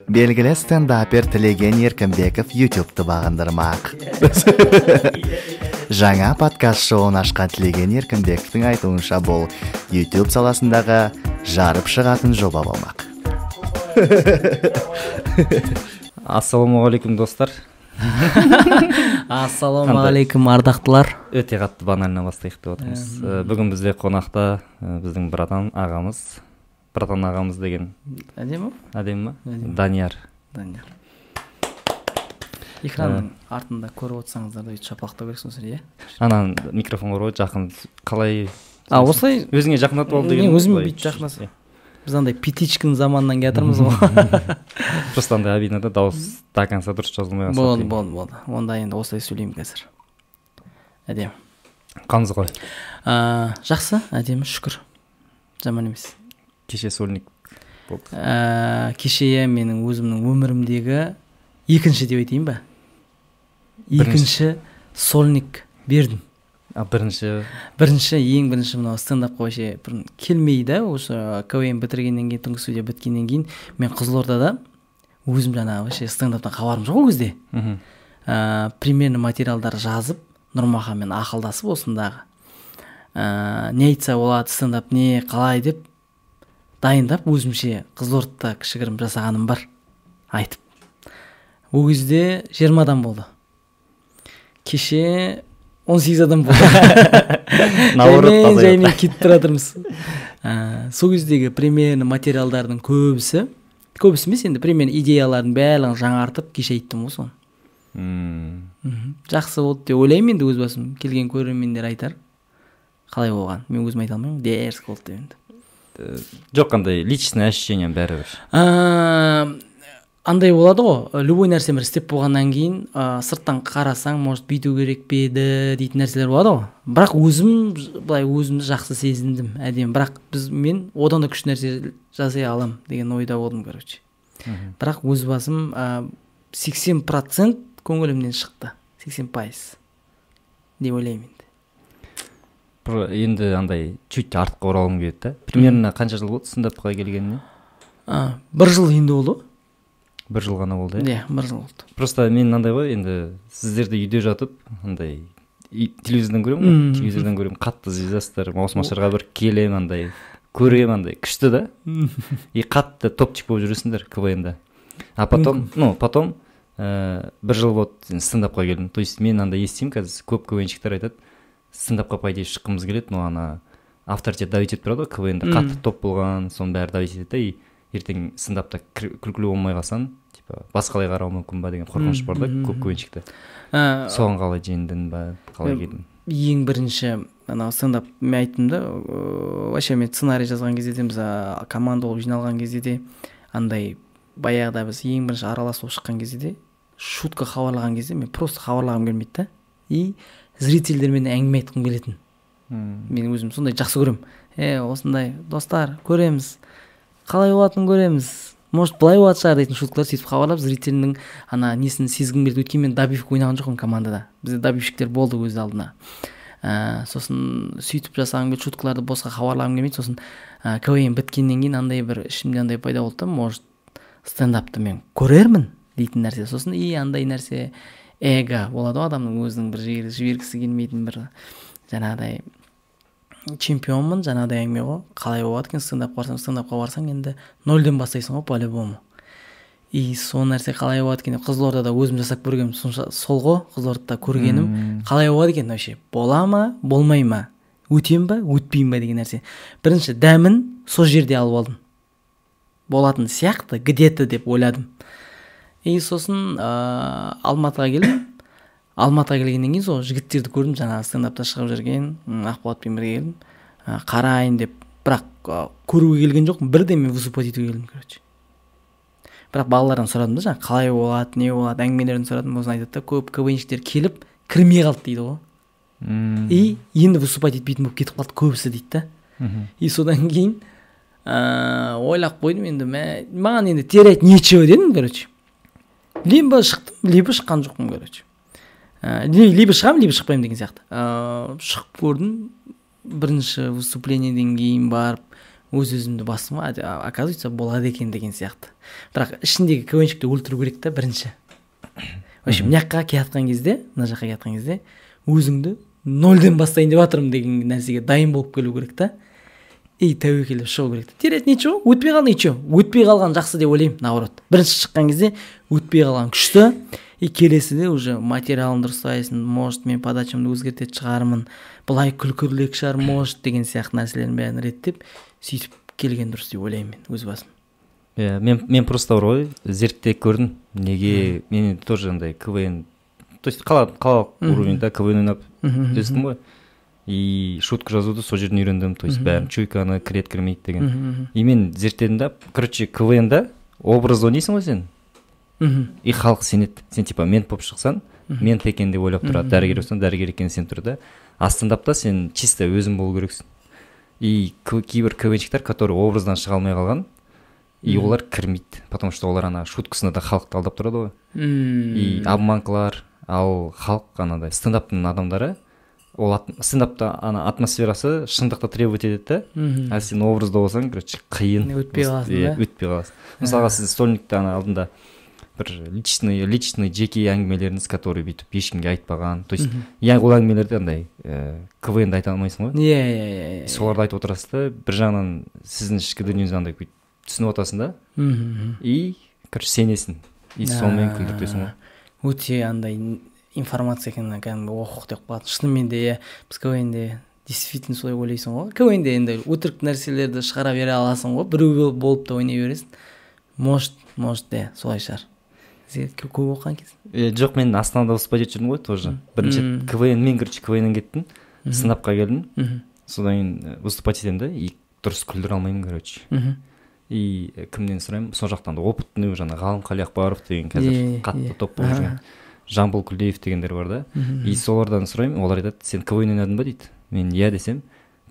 Белгілі стендапер Тілеген Еркінбеков YouTube'ты бағындырмақ. Жаңа подкаст шоуын ашқан Тілеген Еркінбековтің айтуынша бұл YouTube саласындағы жарып шығатын жоба болмақ. Ассалаумағалейкум достар. Ассалаумағалейкум ардақтылар. Өте қатты банально бастайық деп отырмыз. Бүгін бізде қонақта біздің братан ағамыз деген. Әдемі ма? Данияр. Экранның артында көріп отырсаңыздар да шапалақтау керексіңіздер, иә? Анан микрофон қойып жақын қалай? Осылай өзіңе жақындатып ал деген. Мен өзіме бүйтіп жақындасам. Біз андай Петичкин заманынан келатырмыз ғой. Просто андай обидно да, дауыс до конца дұрыс жазылмай қалса. Болды. Онда енді осылай сөйлеймін қазір. Әдемі. Қамыз ғой. Жақсы, әдемі, шүкір. Жаман емес. Кеше сольник болды. Кеше менің өзімнің өмірімдегі екінші деп айтайын ба? Екінші сольник бердім. Бірінші ең бірінші мынау стендапқа вообще келмейді. Осы КВН бітіргеннен кейін, түнгі студия біткеннен кейін мен Қызылордада өзім жаңағы вообще стендаптан хабарым жоқ ол кезде. Примерно материалдар жазып, Нұрмаханмен ақылдасып осындағы. Не айтса болады, стендап не, қалай деп дайындап өзімше Қызылордада кішігірім жасағаным бар айтып. Ол кезде 20 адам болды. Кеше 18 адам болды. Жаймен кетіп тұратырмыз. Сол кездегі примерно материалдардың көбісі емес, енді примерно идеялардың бәрін жаңартып кеше айттым ғой соны. Жақсы болды деп ойлаймын енді өз басым. Келген көрермендер айтар. Қалай болған? Мен өзім айта алмаймын. Дерзк болды деп енді. Жоқ, қандай личный ощущение бәрібір. Андай болады ғой, любой нәрсе бір істеп болғаннан кейін сырттан қарасаң, может бүйту керек пе еді дейтін нәрселер болады ғой. Бірақ өзімді жақсы сезіндім, әдемі. Бірақ мен одан да күшті нәрсе жасай алам деген ойда болдым, короче. Бірақ өз басым 80% көңілімнен шықты. 80% деп ойлаймын енді. Енді андай чуть артқа оралғым келеді да. Примерно қанша жыл болды стендапқа келгеніне? 1 жыл енді болды. 1 жыл ғана болды, иә? 1 жыл болды. Просто мен андай ғой, енді сіздерді үйде жатып, андай телевизордан көремін, қатты звездасыздар, маусымашарға бір келем, андай көрем, андай күшті да. И қатты топчик болып жүресіңдер КВН-да. А потом 1 жыл болды стендапқа келдім. То есть мен андай естимін қазір, көп КВНщиктер айтады, стендапқа по идее шыққымыз келеді, но ана авторитет давить етіп тұрады ғой КВН-да, қатты топ болған, соның бәрі давить етеді, и ертең стендапта күлкілі болмай қалсаң, типа басқалай қарау мүмкін ба деген қорқыныш бар да көп КВНщикте. Соған қалай жеңдің ба, қалай келдің? Ең бірінші анау стендап мен айттым да, вообще мен сценарий жазған кезде де, біз команда болып жиналған кезде де, андай баяғыда біз ең бірінші араласып шыққан кезде де, шутка хабарлаған кезде мен просто хабарлағым келмейді да, и зрительдермен әңгіме айтқым келетін. Мен өзім сондай жақсы көрем. Осындай достар, көреміз, қалай болатынын көреміз, может былай болады шығар дейтін шуткалар сөйтіп хабарлап, зрительдің ана несін сезгім келді. Өйткені мен добивка ойнаған жоқпын командада. Бізде добивщиктер болды өз алдына. Сосын сөйтіп жасағым келді, шуткаларды босқа хабарлағым келмейді. Сосын КВН біткеннен кейін андай бір ішімде андай пайда болды, может стендапты мен көрермін дейтін нәрсе. Сосын андай нәрсе эго болады ғой, адамның өзінің бір жібергісі келмейтін бір жаңағыдай чемпионмын, жаңағыдай әңгіме ғой. Қалай болады екен стендапқа барсаң енді 0-ден бастайсың ғой по-любому. И сол нәрсе қалай болады екен, Қызылордада өзім жасап көргенім сол ғой, Қызылордада көргенім қалай болады екен вообще, бола ма, болмай ма, өтем ба, өтпейм ба деген нәрсе. Бірінші дәмін сол жерде алып алдым. Болатын сияқты, где-то деп ойладым. И сосын Алматыға келдім. Алматыға келгеннен кейін сол жігіттерді көрдім, жаңағы стендапта шығып жүрген, Ақболатпен бірге келдім. Қарайын деп, бірақ көруге келген жоқпын, бірден мен выступать етуге келдім, короче. Бірақ балалардан сұрадым да, жаңағы қалай болады, не болады, әңгімелерін сұрадым, осыны айтады да, көп КВНщиктер келіп кірмей қалды дейді ғой. И енді выступать етпейтін болып кетіп қалды көбісі дейді да. И содан кейін ойлап қойдым, енді маған енді терять нечего дедім, короче. Либо шықтым, либо шыққан жоқпын, короче. Либо шығам, либо шықпаймын деген сияқты. Шығып көрдім, бірінші выступлениеден кейін барып өз өзімді бастым ғой, оказывается болады екен деген сияқты. Бірақ ішіндегі КВНщикті өлтіру керек та бірінші. Вообще мына жаққа келатқан кезде, мына жаққа келатқан кезде өзіңді нөлден бастайын деп жатырмын деген нәрсеге дайын болып келу керек та. И тәуекелдеп шығу керек та. Терет ничего, өтпей қалған ничего. Өтпей қалған жақсы деп ойлаймын, наоборот. Бірінші шыққан кезде өтпей қалған күшті. И келесіде уже материалын дұрыстайсың, может мен подачамды өзгертетін шығармын, былай күлкілірек шығар, может деген сияқты нәрселерін бәрін реттеп, сөйтіп келген дұрыс деп ойлаймын мен өз басым. Мен просто бар ғой, зерттеп көрдім, неге мен тоже андай КВН, то есть қалалық уровеньда КВН ойнап өстім ғой. И шутка жазуды сол жерден үйрендім, то есть бәрін чуйканы кірет кірмейді деген. И мен зерттедім да, короче, КВН-да образ ойнайсың ғой сен. И халық сенеді. Сен типа мен болып шықсаң, мен екен деп ойлап тұрады. Дәрігер болсаң, дәрігер екен сен тұр да. А стендапта сен чисто өзің болу керексің. И кейбір КВНщиктер, которые образдан шыға алмай қалған, и олар кірмейді, потому что олар ана шуткасына да халықты алдап тұрады ғой. И обманкалар, ал халық анадай стендаптың адамдары, ол стендапта ана атмосферасы шындықты требовать етеді да. А сен образда болсаң, короче, қиын. Өтпей қаласың да. Өтпей қаласың. Мысалға сіз стольникте ана алдында бір личный жеке әңгімелеріңіз, который бүйтіп ешкімге айтпаған. То есть, ол әңгімелерді андай КВН-де айта алмайсың ғой. Иә. Соларды айтып отырасыз да, бір жағынан сіздің ішкі дүниеңізді андай түсініп отырасың да. И, короче, сенесің. И сонымен күлдіртесің ғой. Өте андай информация екенін кәдімгі оқық деп қалады. Шынымен де біз КВН-де действительно солай ойлайсың ғой. КВН-де енді өтірік нәрселерді шығара бере аласың ғой. Біреу болып та ойнай бересің. Может, де, солай шығар. Көп оқыған кез? Жоқ, мен Астанада выступать етіп жүрдім ғой тоже. Бірінші КВН-нен кеттім, сынапқа келдім. Содан кейін выступать етемін да, и дұрыс күлдіре алмаймын, короче. И кімнен сұраймын? Сол жақтан да опытный жаңа Ғалым Қалиақбаров деген қазір қатты топ болып жүрген. Жамбыл Күлдеев дегендер бар да. И солардан сұраймын, олар айтады, сен КВН ойнадың ба дейді. Мен иә десем,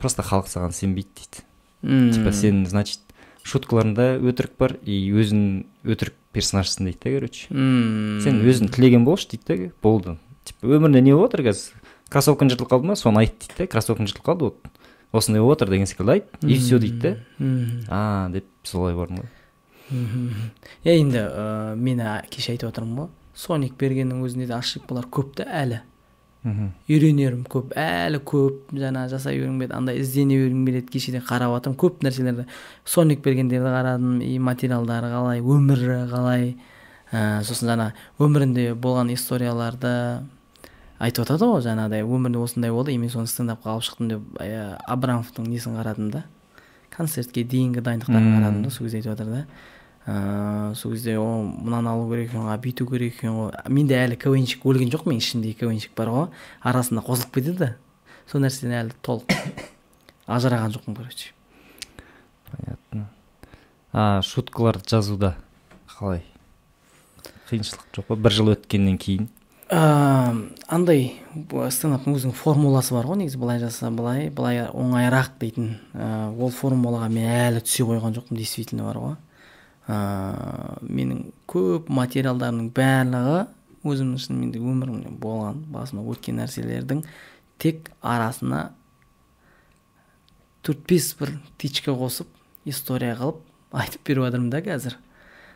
просто халық саған сенбейді дейді. Типа сен, значит, шуткаларында өтірік бар, и өзің өтірік персонажсың дейді да, короче. Сен өзің тілеген болшы дейді да, болды. Типа өмірінде не болып отыр қазір? Кроссовкаң жыртылып қалды ма? Соны айт дейді да, кроссовкаң жыртылып қалды, вот. Осындай болып отыр деген секілді айт, и все дейді да. Деп солай бардым ғой. Енді мен кеше айтып отырмын ғой, Соник бергеннің өзінде де ашық болар көп та әлі. Үйренерім көп, әлі көп, жаңа жасай өрім бет, андай іздене өрім келеді, кешеде қарап атым, көп нәрселерді Соник бергендерді қарадым, и материалдары қалай, өмірі қалай, сосын жаңа өмірінде болған историяларды айтып отады ғой, жаңағыдай өмірінде осындай болды, и мен соны стендапқа алып шықтым деп Абрамовтың несін қарадым да, концертке дейінгі дайындықтарын қарадым да, сол кезде айтып отыр да. Сол кезде мынаны алу керек екен ғой, бүйту керек екен ғой. Менде әлі КВНщик өлген жоқ, мен ішімде КВНщик бар ғой, арасында қосылып кетеді да. Сол нәрседен әлі толық ажыраған жоқпын, короче. Понятно. Шуткаларды жазуда қалай? Қиыншылық жоқ па? Бір жыл өткеннен кейін? Андай стендаптың өзінің формуласы бар ғой, негізі былай жазса былай оңайырақ дейтін. Ол формулаға мен әлі түсе қойған жоқпын, действительно бар ғой. Менің көп материалдарының барлығы өзімнің шынымен де өмірімде болған, басыма өткен нәрселердің тек арасына 4-5 бір тичка қосып, история қылып айтып беріп жатырмын да қазір.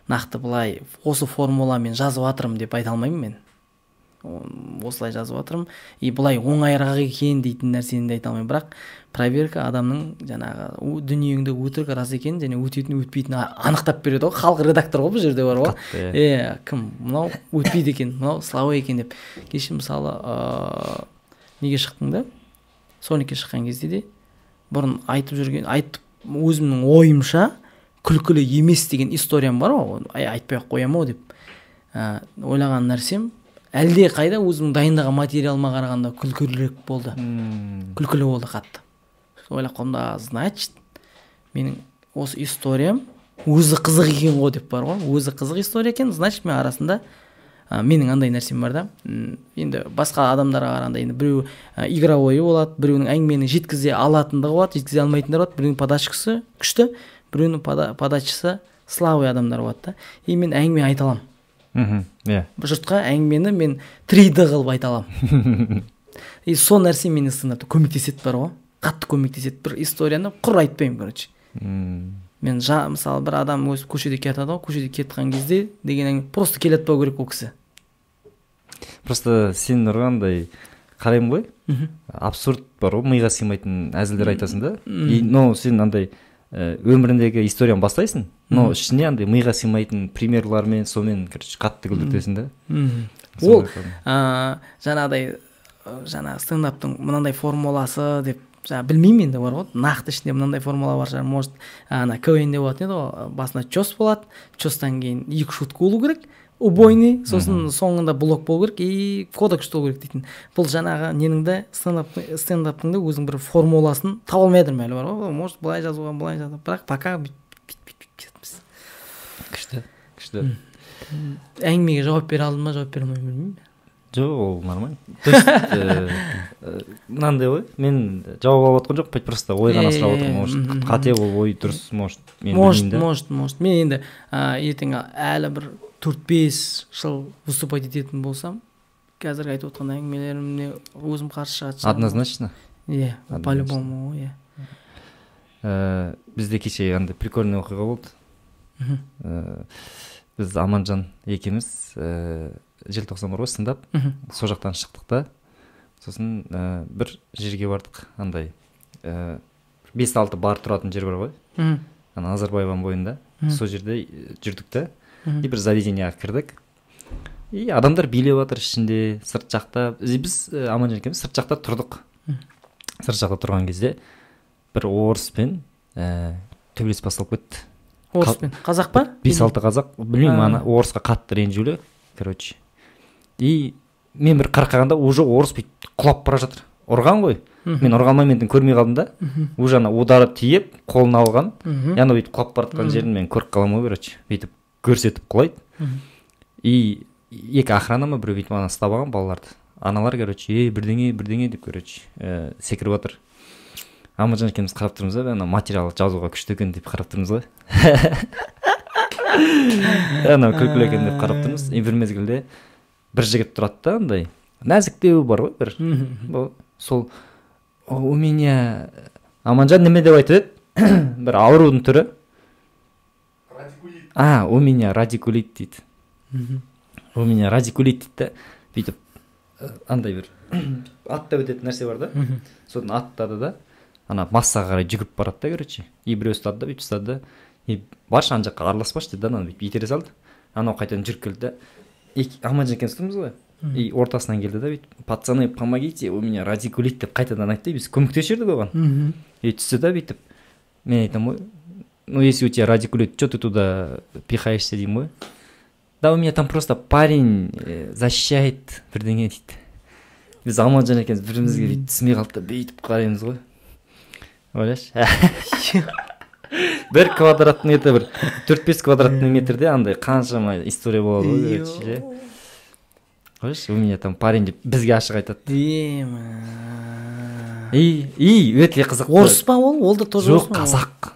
Нақты былай осы формуламен жазып жатырмын деп айта алмаймын мен. Осылай жазып жатырмын, и былай оңайырақ екен дейтін нәрсені де айта алмаймын, бірақ проверка адамның жаңағы дүниеңде өтірік рас екен және өтетін өтпейтін анықтап береді ғой. Халық редактор ғой, бұл жерде бар ғой. Кім мынау өтпейді екен, мынау слабо екен деп. Кеше мысалы неге шықтың да, Соникке шыққан кезде де бұрын айтып өзімнің ойымша күлкілі емес деген историям бар ғой, айтпай ақ қоямын ау деп ойлаған нәрсем әлде қайда өзімнің дайындаған материалыма қарағанда күлкілірек болды. Күлкілі болды қатты. Ойлап қалдым, значит, менің осы историям өзі қызық екен ғой деп бар ғой. Өзі қызық история екен, значит, мен арасында менің андай нәрсем бар да. Енді басқа адамдарға қарағанда енді біреу игровой болады, біреуінің әңгімені жеткізе алатындығы болады, жеткізе алмайтындары болады, біреуінің подачкасы күшті, біреуінің подачысы слабый адамдар болады да. И мен әңгіме айта аламын. Жұртқа әңгімені мен 3D қылып айта аламын. И сол нәрсе мені стендапта көмектеседі бар ғой, қатты көмектеседі. Бір историяны құр айтпаймын, короче. мен мысалы бір адам өзі көшеде кетеді ғой, көшеде кеткен кезде деген просто келе жатпау керек ол кісі. Просто сен ұрғандай қараймын ғой, абсурд бар ғой, миға сыймайтын әзілдер айтасың да. Но сен андай өміріндегі историяны бастайсың, но ішіне андай миға сыймайтын примерлармен сонымен қатты күлдіртесің да. Ол жаңағыдай стендаптың мынандай формуласы деп білмеймін енді, бар ғой, нақты ішінде мынандай формула бар шығар, может КВН-де болатын еді ғой, басында чос болады, чостан кейін 2 шутка болу керек, убойный, сосын соңында блок болу керек и кода күшті болу керек дейтін. Бұл жаңағы ненің де стендаптың да өзінің бір формуласын таба алмайдым әлі, бар ғой, может былай жазуға, былай жазуға, бірақ пока бүйтіп кетіппіз. Күшті. Әңгімеге жауап бере алдым ма, жауап бере алмай білмеймін. Жоқ, ол нормально. То есть мынандай ғой, мен жауап алып отқан жоқ, просто ой ғана сұрап отырмын. Может, қате ол ой дұрыс, может, мен білмеймін да. Может. Мен енді ертең әлі бір 4-5 жыл выступать ететін болсам, қазіргі айтып отқан әңгімелерімне өзім қарсы шығады. Однозначно. Иә, по-любому, иә. Бізде кеше андай прикольный оқиға болды. Біз Аманжан екеуміз желтоқсан бар ғой, стендап, сол жақтан шықтық та, сосын бір жерге бардық, андай 5-6 бар тұратын жер бар ғой, Назарбаеван бойында, сол жерде жүрдік та, и бір заведениеға кірдік, и адамдар билеп жатыр ішінде, сырт жақта, біз Аманжан екеуміз сырт жақта тұрдық. Сырт жақта тұрған кезде бір орыспен төбелес басталып кетті. Орыспен? Қазақ па? 5-6 қазақ, білмеймін, орысқа қатты ренжулі, короче. И мен бір қарқағанда уже орыс бүйтіп құлап бара жатыр. Ұрған ғой. Мен ұрған моментін көрмей қалдым да. Уже ана удары тиіп, қолын алған. Яны бүйтіп құлап бара жатқан жерін мен көріп қалам ғой, короче. Бүйтіп көрсетіп құлайды. И екі охрана ма біреу бүйтіп ана ұстап алған балаларды. Аналар, короче, бірдеңе деп, короче, секіріп жатыр. Аманжан екеуміз қарап тұрмыз да, ана материал жазуға күшті екен деп қарап тұрмыз ғой. Ана күлкілі екен деп қарап тұрмыз. И бір мезгілде бір жігіт тұрады да, андай нәзіктеу бар ғой бір. Сол у меня Аманжан неме деп айтып еді? Бір аурудың түрі. Радикулит. У меня радикулит дейді. У меня радикулит дейді да. Бүйтіп андай бір атта өтетін нәрсе бар да. Содан аттады да. Ана массаға қарай жүгіріп барады да, короче. И біреу ұстады да, бүйтіп ұстады да. И баршы ана жаққа араласпашы деді да, ананы бүйтіп итере салды. Анау қайтадан жүріп келді да. Аманжан екеуміз тұрмыз ғой. И ортасынан келді да, бүйтіп, пацаны, помогите, у меня радикулит деп қайтадан айтты, біз көмектесіп жүрдік оған. И түсті да, бүйтіп, мен айтам ғой, ну если у тебя радикулит, что ты туда пихаешься деймін ғой. Да, у меня там просто парень защищает бірдеңе дейді. Біз Аманжан екеуміз бірімізге бүйтіп түсінбей қалды да, бүйтіп қараймыз ғой. Ойлашы. Бір квадратный еді, бір 4-5 квадратный метрде андай қаншама история болады ғой, короче. Ойлашы, у меня там парень деп бізге ашық айтады. И өте қызық. Орыс па ол? Ол да тоже орыс па? Жоқ, қазақ.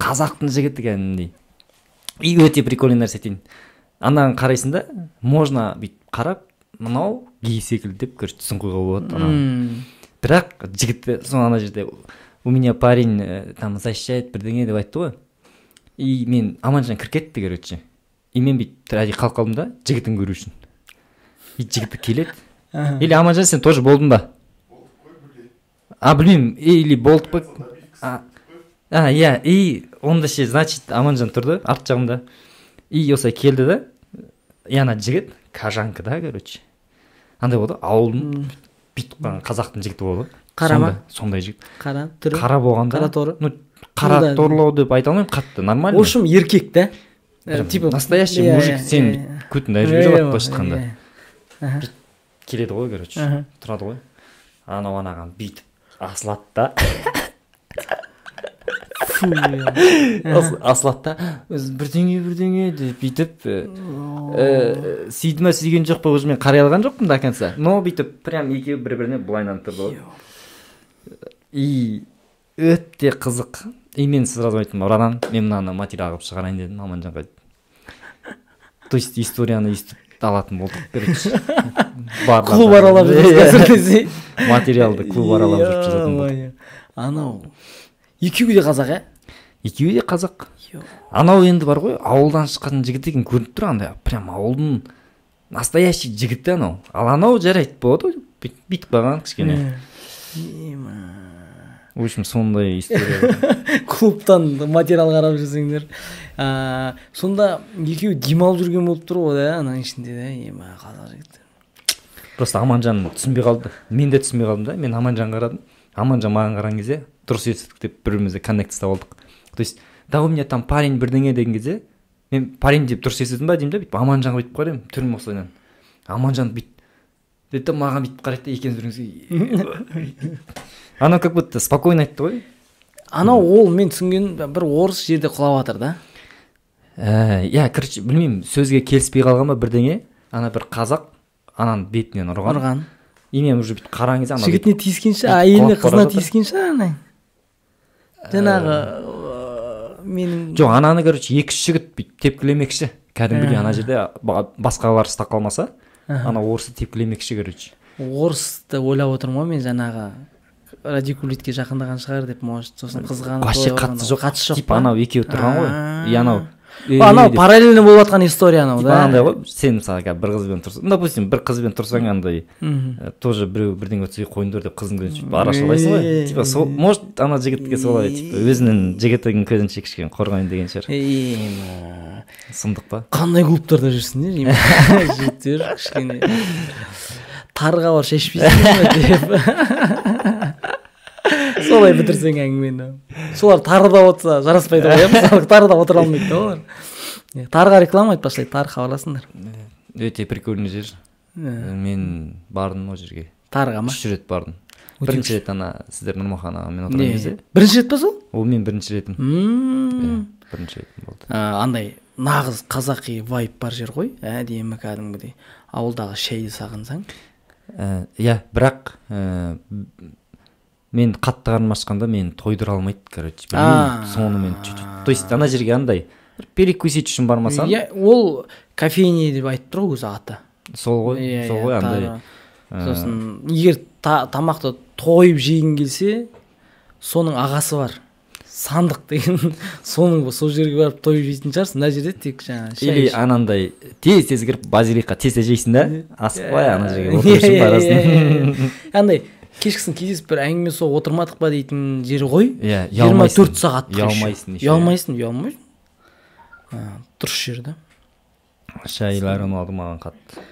Қазақтың жігіті кәдімгідей. И өте прикольный нәрсе дейін. Анаған қарайсың да, можно бүйтіп қарап, мынау гей секілді деп көріп түсін қойға болады. Бірақ жігітті соң ана жерде у меня парень там защищает бірдеңе деп айтты ғой. И мен Аманжан кіріп кетті, короче. И мен бүйтіп әдейі қалып қалдым да, жігітін көру үшін. И жігіті келеді. Или Аманжан сен тоже болдың ба? Білмеймін, или болды ба? Иә, и онда ше, значит, Аманжан тұрды арт жағымда. И осылай келді да, и ана жігіт кажанка да, короче. Андай болды, ауылдың бүйтіп қалған қазақтың жігіті болды. Қара ма? Сондай жігіт. Қара түрі? Қара болғанда. Қара торы? Ну, қара торлау деп айта алмаймын, қатты, нормально. В общем, еркек да? Типа настоящий мужик, сен көтін әжібе жалап былайша айтқанда. Келеді ғой, короче, тұрады ғой. Анау анаған бүйтіп асылады да. Асылады да, бірдеңе деп бүйтіп сүйді ма сүйген жоқ па, уже мен қарай алған жоқпын до конца. Но бүйтіп прям екеуі бір-біріне былайынан тұрды ғой. И өте қызық. И мен сразу айттым, ұранан мен мынаны материал қылып шығарайын дедім Аманжанға. То есть историяны естіп алатын болдық, короче. Клуб аралап жүрміз қазір десе. Материалды клуб аралап жүріп жататын болдық. Анау екеуі де қазақ, екеуі де қазақ. Анау енді бар ғой, ауылдан шыққан жігіт екен, көрініп тұр, андай прям ауылдың настоящий жігіті анау. Ал анау жарайды болады, бүйтіп қалған кішкене. В общем, сондай история. Клубтан материал қарап жүрсеңдер. Сонда екеуі демалып жүрген болып тұр ғой, да, ананың ішінде, да, қазақ жігіттер. Просто Аманжан түсінбей қалды. Мен де түсінбей қалдым да. Мен Аманжан қарадым. Аманжан маған қараған кезде дұрыс естідік деп бір-бірімізді коннект ұстап алдық. То есть, да у меня там парень бірдеңе деген кезде, мен парень деп дұрыс естідім ба деймін да, бүйтіп Аманжанға бүйтіп қараймын, түрім ұқсайынан. Аманжан бүйтіп деді, маған бүйтіп қарайды да, екеуміз бірімізге. Анау как будто спокойно айтты ғой. Анау ол мен түсінген бір орыс жерде құлап жатыр да. Короче, білмеймін, сөзге келіспей қалған ба бірдеңе, ана бір қазақ ананың бетінен ұрған. И мен уже бүйтіп қараған кезде жігітіне тиіскенше, әйеліне қызына тиіскенше анаң. Жаңағы менің жоқ, ананы короче екі-үш жігіт бүйтіп тепкілемекші. Кәдімгідей ана жерде басқалар ұстап қалмаса, ана орысты тепкілемекші короче. Орысты ойлап отырмын ғой мен, жаңағы радикулитке жақындаған шығар деп, может, сосын қызғанып. Вообще қатысы жоқ. Типа анау екеуі тұрған ғой. И анау анау параллельно болып жатқан история анау, да. Андай ғой, сен мысалы бір қызбен тұрсаң, допустим, бір қызбен тұрсаң, андай тоже біреу бірдеңе өтсе қойыңдар деп қызыңды арашалайсың ғой. Типа может ана жігітке солай, типа өзінің жігітінің көзінше кішкене қорғайын деген шығар. Сұмдық па? Қандай клубтарда жүрсіңдер? Жігіттер кішкене тарға бар шешпейсіңдер деп. Солай бітірсең әңгімені. Солар тарыда отырса жараспайды ғой, мысалы тарыда отыра алмайды да олар. Тарға реклама айтып бастайды, тар хабарласыңдар. Өте прикольный жер. Мен бардым ол жерге. Тарға ма? 3 рет бардым. Бірінші рет ана сіздер Нұрмахан ағамен отырған кезде. Бірінші рет па сол? Ол мен бірінші ретім. Бірінші ретім болды. Андай нағыз қазақи вайб бар жер ғой, әдемі кәдімгідей. Ауылдағы шәйді сағынсаң. Бірақ мен қатты қарным ашқанда мен тойдыра алмайды, короче. Соны мен чуть-чуть. То есть ана жерге андай перекусить үшін бармасам. Ол кофейня деп айтып тұр ғой өзі аты. Сол ғой андай. Сосын егер тамақты тойып жегің келсе, соның ағасы бар. Сандық деген, соның сол жерге барып тойып жейтін шығарсың. Мына жерде тек жаңа шай. Или анандай тез кіріп базиликқа тез жейсің да, асықпай ана жерге отырышың барасың. Андай кешкісін кездесіп бір әңгіме соғып отырмадық па дейтін жері ғой. 24 сағат. Ұялмайсың. Дұрыс жер да. Шайлар ұнады маған қатты.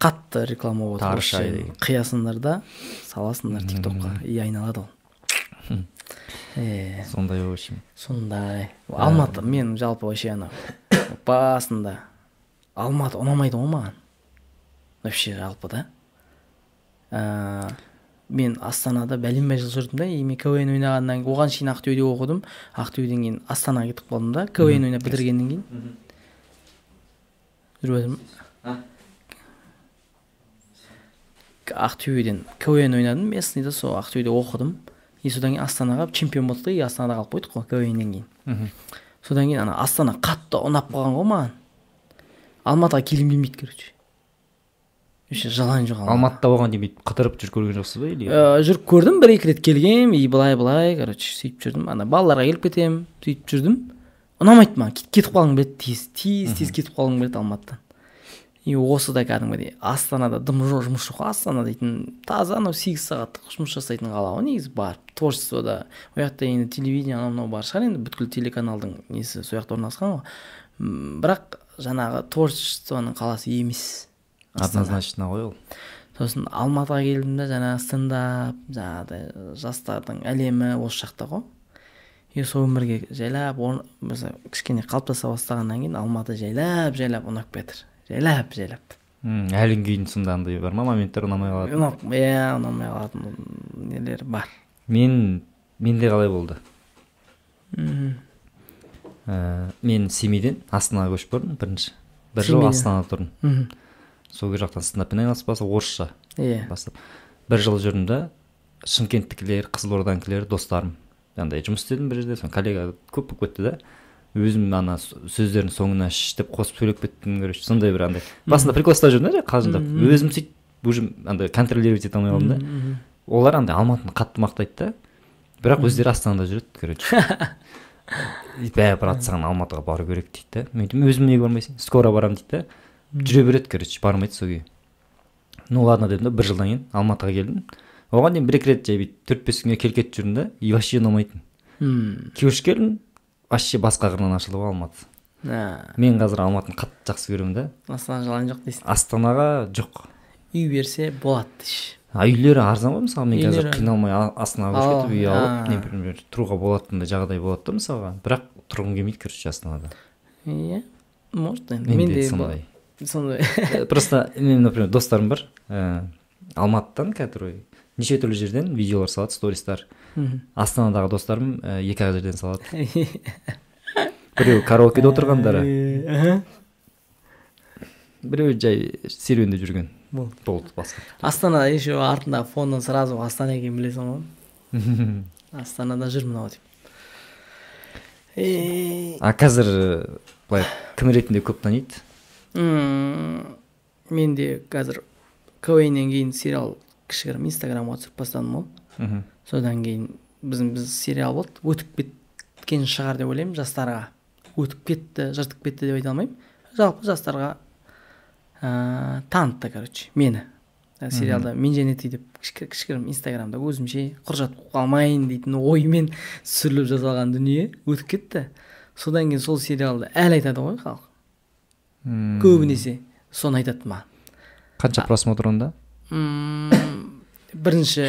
Қатты реклама болып тары шай. Қиясыңдар да, саласыңдар тиктокқа. Айналады ол. Сондай өшім. Сондай. Алматы, мен жалпы вообще ана басында Алматы ұнамайды ғой маған. Вообще жалпы да. Мен Астанада бәлен жыл жүрдім да, мен КВН ойнағаннан кейін, оған шейін Ақтөбеде оқыдым. Ақтөбеден кейін Астанаға кетіп қалдым да, КВН ойнап бітіргеннен кейін. Жүріп жатырмын. Ақтөбеден КВН ойнадым, местныйда сол Ақтөбеде оқыдым. Содан кейін Астанаға чемпион болдық, Астанада қалып қойдық қой КВНнен кейін. Содан кейін Астана қатты ұнап қалған ғой маған. Алматыға келгім келмейді, короче. Жалаң жоқ. Алматыда болған демейді, қыдырып жүріп көрген жоқсыз ба или? Жүріп көрдім, 1-2 рет келгем, былай, короче, сөйтіп жүрдім. Балаларға келіп кетем, сөйтіп жүрдім. Ұнамайды маған, кетіп қалғым келеді, тез кетіп қалғым келеді Алматыдан. Осы да кәдімгідей Астанада жұмыс жоқ. Астана дейтін таза 8 сағаттық жұмыс жасайтын қала ғой негізі бар. Творчествода. Ол жақта енді телевидение анау бар шығар, енді бүткіл телеканалдың несі сол жақта орналасқан ғой. Бірақ жаңағы творчествоның қаласы емес. Однозначно ғой ол. Сосын Алматыға келдім да, жаңағы стендап, жаңағыдай жастардың әлемі осы жақта ғой. Сол өмірге жайлап, кішкене қалыптаса бастағаннан кейін Алматы жайлап ұнап кетір. Жайлап. Әлің кейін сонда андай бар ма, моменттер ұнамай қалады? Ұнамай қалатын нелер бар. Менде қалай болды? Мен Семейден Астанаға көшіп бардым бірінші. Бір жыл Астанада тұрдым. Сол жақтан стендаппен айналысып бастап, орысша бастап. Бір жыл жүрдім да, Шымкенттікілер, Қызылордандікілер достарым. Андай жұмыс істедім бір жерде, сон коллега көп болып кетті да. Өзім ана сөздерін соңына шіштіп қосып сөйлеп кеттім, короче, сондай бір андай. Басында приколстап жүрдім да, қалжыңдап. Өзім сөйтіп уже андай контролировать ете алмай қалдым да. Олар андай Алматыны қатты мақтайды да. Бірақ өздері Астанада жүреді, короче. бәрі брат саған Алматыға бару керек дейді да. Мен айтамын өзім неге бармайсың, скоро барамын дейді да. Жүре береді, короче, бармайды сол күйі. Ну ладно дедім да, 1 жылдан кейін Алматыға келдім. Оған дейін 1-2 рет жай 4-5 күнге келіп кетіп жүрдім да, и вообще ұнамайтын. Кеш келдім, вообще басқа қырынан ашылды ғой Алматы. Мен қазір Алматыны қатты жақсы көремін да. Астанаға жалаң жоқ дейсің. Астанаға жоқ. Үй берсе болады дейші. Үйлері арзан ғой, мысалы мен қазір қиналмай Астанаға көшіп кетіп үй алып, например, тұруға болатындай жағдай болады да мысалға. Бірақ тұрғым келмейді, короче, Астанада. Иә, может енді. Менде сондай. Просто мен, например, достарым бар, Алматыдан, который неше түрлі жерден видеолар салады, стористар. Астанадағы достарым 2 жерден салады. Біреу караокеде отырғандары, біреу жай серуенде жүрген. Болды басқа. Астанада еще артындағы фондан сразу Астана екенін білесің ғой. Астанада жүр мынау деп. Қазір былай кім ретінде көп таниды? Менде қазір КВНнен кейін сериал кішігірім Инстаграмға түсіріп бастадым ғой. Содан кейін біз сериал болды, өтіп кеткен шығар деп ойлаймын жастарға. Өтіп кетті, жыртып кетті деп айта алмаймын. Жалпы жастарға танытты, короче, мені. Сериалда мен жәнети деп кішігірім Инстаграмда өзімше құр жатып қалмайын дейтін оймен түсіріліп жасалған дүние өтіп кетті. Содан кейін сол сериалды әлі айтады ғой халық. Көбінесе соны айтады маған. Қанша просмотр онда? Бірінші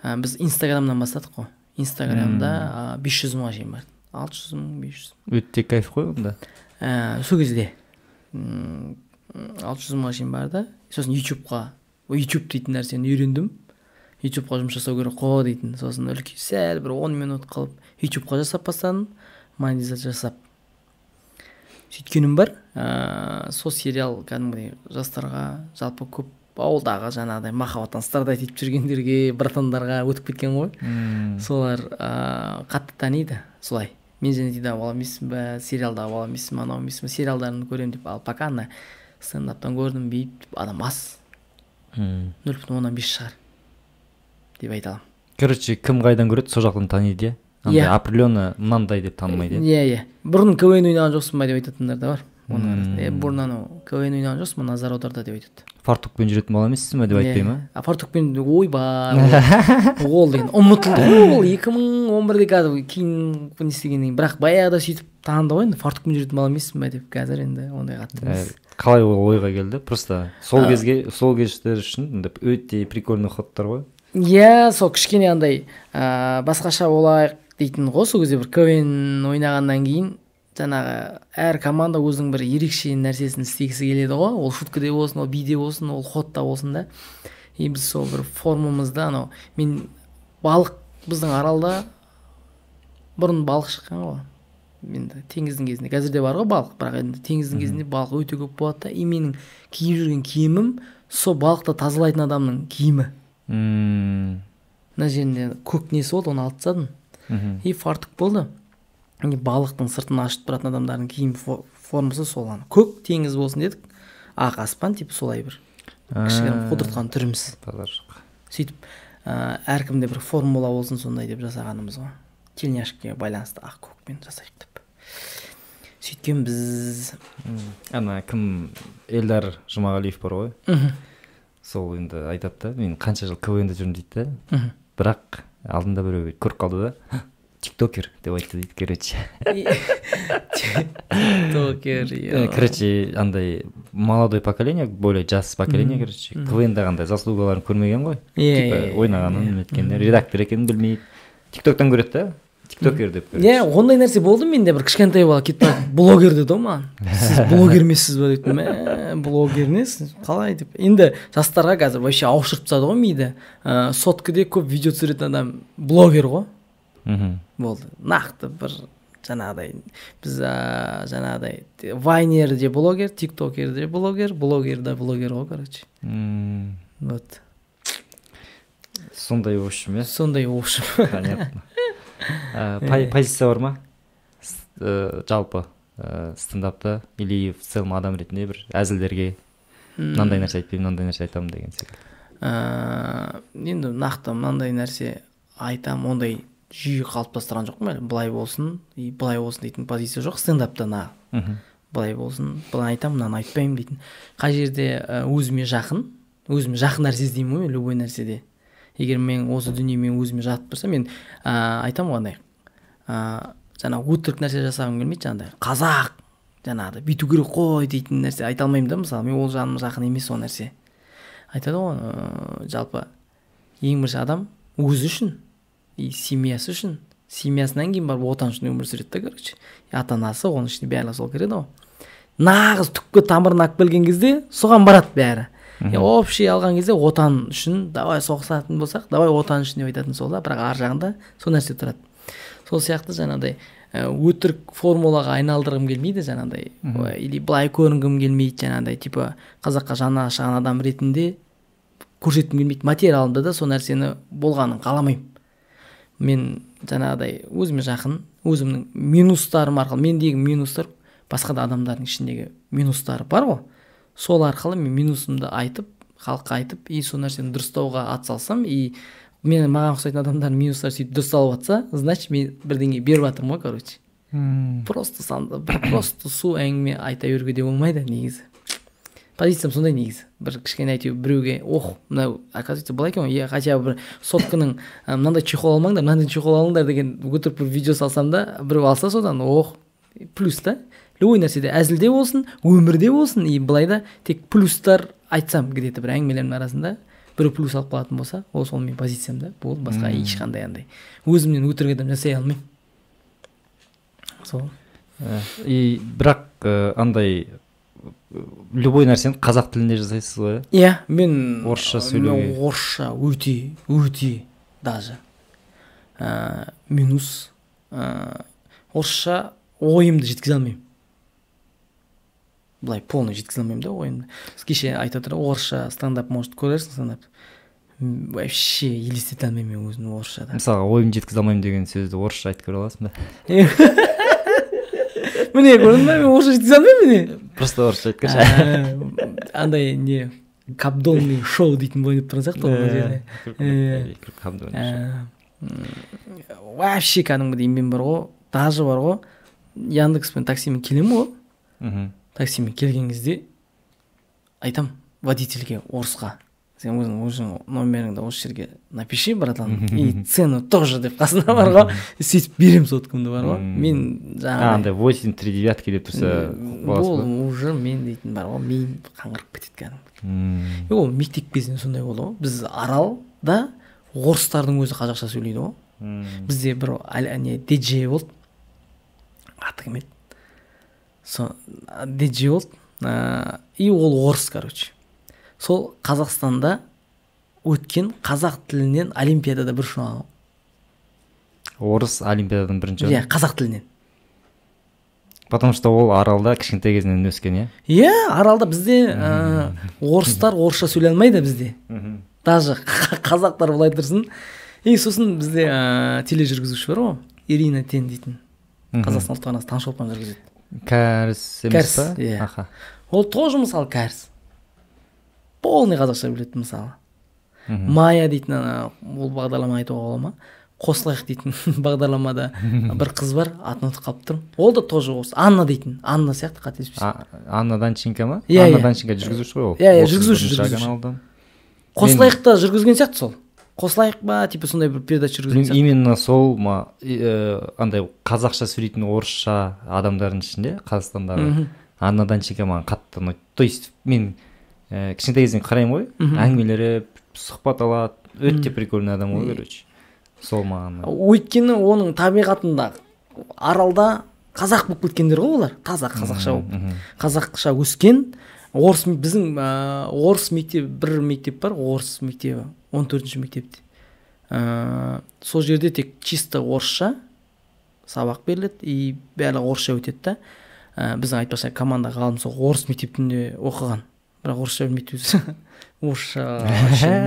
біз Инстаграмнан бастадық қой. Инстаграмда 500 мыңға шейін барды. 600 мың, 500 мың. Өте кайф қой онда. Сол кезде 600 мыңға шейін барды. Сосын YouTube дейтін нәрсені үйрендім. YouTube-ға жұмыс жасау керек қой дейтін. Сосын сәл бір 10 минут қылып YouTube-ға жасап бастадым. Монетизация жасап. Сөйткенім бар. Сол сериал кәдімгідей жастарға, жалпы көп ауылдағы жаңағыдай махаббаттан страдать етіп жүргендерге, братандарға өтіп кеткен ғой. Солар қатты таниды. Солай. Мен жәнетида бола емеспін бе, сериалда бола емеспін, анау емеспін, сериалдарын көремін деп. Ал пока ана стендаптан көрдім, бейіп, адам аз. 0,5 шығар деп айта аламын. Короче, кім қайдан көреді, сол жақтан таниды, андай определенно мынандай деп танымайды. Иә. Бұрын КВН ойнаған жоқсың ба деп айтатындар да бар. Бұрын анау КВН ойнаған жоқсың ба, назар аударды деп айтады. Фартукпен жүретін бала емессің ба деп айтпай ма? Фартукпен ойбай. Ол деген ұмытылды. Ол 2011-де қазір кейін не істегеннен кейін, бірақ баяғыда сөйтіп таныды ғой енді. Фартукпен жүретін бала емессің ба деп қазір енді ондай қатты емес. Қалай ол ойға келді? Просто сол кездер үшін өте прикольный ходтар ғой. Иә, сол кішкене андай басқаша болайық дейтін ғой. Сол кезде бір КВН ойнағаннан кейін жаңағы әр команда өзінің бір ерекше нәрсесін істегісі келеді ғой. Ол шуткаде болсын, ол биде болсын, ол ходта болсын да. И біз сол бір формамызда анау мен балық біздің аралда бұрын балық шыққан ғой. Енді теңіздің кезінде, қазір де бар ғой балық, бірақ енді теңіздің кезінде балық өте көп болады да. И менің киіп жүрген киімім сол балықты тазалайтын адамның киімі. Мына жерінде көк несі болды, оны алып тастадым. И фартук болды. Балықтың сыртын ашып тұратын адамдардың киім формасы сол. Көк теңіз болсын дедік. Ақ аспан типа солай бір кішігірім қудыртқан түріміз. Сөйтіп әркімде бір формула болсын сондай деп жасағанымыз ғой. Тельняшкаға байланысты ақ көкпен жасайық деп. Сөйткен біз ана кім Элдар Жұмағалиев бар ғой. Сол енді айтады да, мен қанша жыл КВН-де жүрмін дейді да. Бірақ алдында біреу көріп қалды да. Тиктокер деп айтты дейді, короче. Тиктокер. Короче, андай молодой поколение, более жас поколение, короче. КВН-да қандай заслугаларын көрмеген ғой. Типа ойнағанын еткенде, редактор екенін білмейді. Тиктоктан көреді да. Тиктокер деп. Иә, ондай нәрсе болды менде, бір кішкентай бала кетті, блогер деді ғой маған. Сіз блогер емессіз ба дедім. Блогер несіз? Қалай деп. Енді жастарға қазір вообще ауышырып тастады ғой миды. Соткіде көп видео түсіретін адам блогер ғой. Болды. Нақты бір жаңағыдай біз жаңағыдай вайнер де блогер, тиктокер де блогер, блогер да блогер ғой, короче. Вот. Сондай в общем, сондай в общем. Понятно. Позиция бар ма? Жалпы стендапта или в целом адам ретінде бір әзілдерге мынандай нәрсе айтпаймын, мынандай нәрсе айтамын деген секілді. Енді нақты мынандай нәрсе айтам, ондай жүйе қалыптастырған жоқпын әлі. Былай болсын и былай болсын дейтін позиция жоқ стендапта. Былай болсын, былай айтамын, мынаны айтпаймын дейтін. Қай жерде өзіме жақын нәрсе іздеймін ғой, любой нәрседе. Егер мен осы дүние мен өзіме жатып тұрса, мен айтамын қандай жаңа өтірік нәрсе жасағым келмейді, жаңағыдай қазақ жаңағыдай бүйту керек қой дейтін нәрсе айта алмаймын да. Мысалы мен ол жаным жақын емес ол нәрсе. Айтады ғой жалпы ең бірінші адам өзі үшін и семьясы үшін, семьясынан кейін барып отан үшін өмір сүреді да, короче. Ата анасы оның ішінде бәрі сол кіреді ғой. Нағыз түпкі тамырына алып келген кезде соған барады бәрі. Общий алған кезде отан үшін давай соғысатын болсақ, давай отан үшін деп айтатын сол да, бірақ ар жағында сол нәрсе тұрады. Сол сияқты жаңағыдай өтірік формулаға айналдырғым келмейді жаңағыдай, или былай көрінгім келмейді жаңағыдай, типа қазаққа жаны ашыған адам ретінде көрсеткім келмейді. Материалымда да сол нәрсені болғанын қаламаймын. Мен жаңағыдай өзіме жақын, өзімнің минустарым арқылы, мендегі минустар басқа да адамдардың ішіндегі минустары бар ғой. Сол арқылы мен минусымды айтып, халыққа айтып, и сол нәрсені дұрыстауға атсалсам, и маған ұқсайтын адамдар минустар сөйтіп дұрысталып жатса, значит мен бірдеңе беріп жатырмын ғой, короче. Просто су әңгіме айта беруге де болмайды негізі. Позициям сондай негізі. Бір кішкене әйтеу біреуге, мынау оказывается былай екен ғой, хотя бір сотканың мынандай чехол алмаңдар, мынандай чехол алыңдар деген өтірік бір видео салсам да, біреу алса содан, плюс та. Любой нәрседе әзілде болсын, өмірде болсын, и былайда тек плюстар айтсам, где-то бір әңгімелердің арасында бір плюс алып қалатын болса, ол сол мен позициям да, бұл басқа ешқандай андай. Өзімнен өтірік адам жасай алмаймын. Сол. И бірақ андай любой нәрсені қазақ тілінде жасайсыз ғой? Иә, мен орысша сөйлеуге. Орысша өте даже. Минус. Орысша ойымды жеткізе алмаймын. Былай полный жеткізе алмаймын да ойымды. Кеше айтып отыр, орысша стендап может көрерсің стендап. Вообще елестете алмаймын мен өзімді орысшада. Мысалға ойымды жеткізе алмаймын деген сөзді орысша айтып көре аласың ба? Міне көрдің ба, мен орысша жеткізе алмаймын міне. Просто орысша айтып көрші. Андай не кабдолный шоу дейтін бойынып тұрған сияқты ғой. Вообще кәдімгідей мен бар ғой, даже бар ғой, Яндекспен таксимен келемін ғой. Таксимен келген кезде айтам водительге орысқа, сен өзің номеріңді осы жерге напиши, братан, и цену тоже деп қасына бар ғой, сөйтіп берем соткамды бар ғой. Мен жаңағыдай 8-3-9 деп тұрса ол уже мен дейтін бар ғой, мен қаңғырып кетеді кәдімгі. Ол мектеп кезінде сондай болды ғой. Біз Аралда орыстардың өзі қазақша сөйлейді ғой. Бізде бір диджей болды, аты кім еді, диджей болды, и ол орыс, короче. Сол Қазақстанда өткен қазақ тілінен олимпиадада бір шын. Орыс олимпиададан бірінші? Иә, қазақ тілінен. Потому что ол Аралда кішкентай кезінен өскен, иә? Иә, Аралда бізде орыстар орысша сөйлей алмайды бізде. Даже қазақтар былай тұрсын. И сосын бізде тележүргізуші бар ғой, Ирина Тен дейтін. Қазақстан ұлттық арнасы таңғы шолпан жүргізеді. Кәріс емес па? Иә. Ол тоже мысалы кәріс. Полный қазақша біледі мысалы. Майя дейтін ол бағдарлама айтуға бола ма? Қосылайық дейтін бағдарламада бір қыз бар, атын ұмытып қалып тұрмын. Ол да тоже орыс. Анна дейтін. Анна сияқты қателеспесем. Анна Данченко ма? Иә. Анна Данченко жүргізуші ғой ол. Иә, жүргізуші. Қосылайықта жүргізген сияқты сол. Қосылайық ба, типа сондай бір передача жүргізген сияқты. Именно сол ма, андай қазақша сөйлейтін орысша адамдардың ішінде Қазақстандағы Анна Данченко маған қатты ұнайды. То есть мен кішкентай кезден қараймын ғой, әңгімелері, сұхбат алады, өте прикольный адам ғой, короче. Сол маған. Өйткені оның табиғатында Аралда қазақ болып кеткендер ғой олар, таза қазақша болып. Қазақша өскен, біздің орыс мектеп, бір мектеп бар, орыс мектебі, 14-ші мектепте. Сол жерде тек чисто орысша сабақ беріледі, и бәрі орысша өтеді да. Біздің айтпақша команда ғалым сол орыс мектептінде оқыған. Бірақ орысша білмейді өзі. Орысша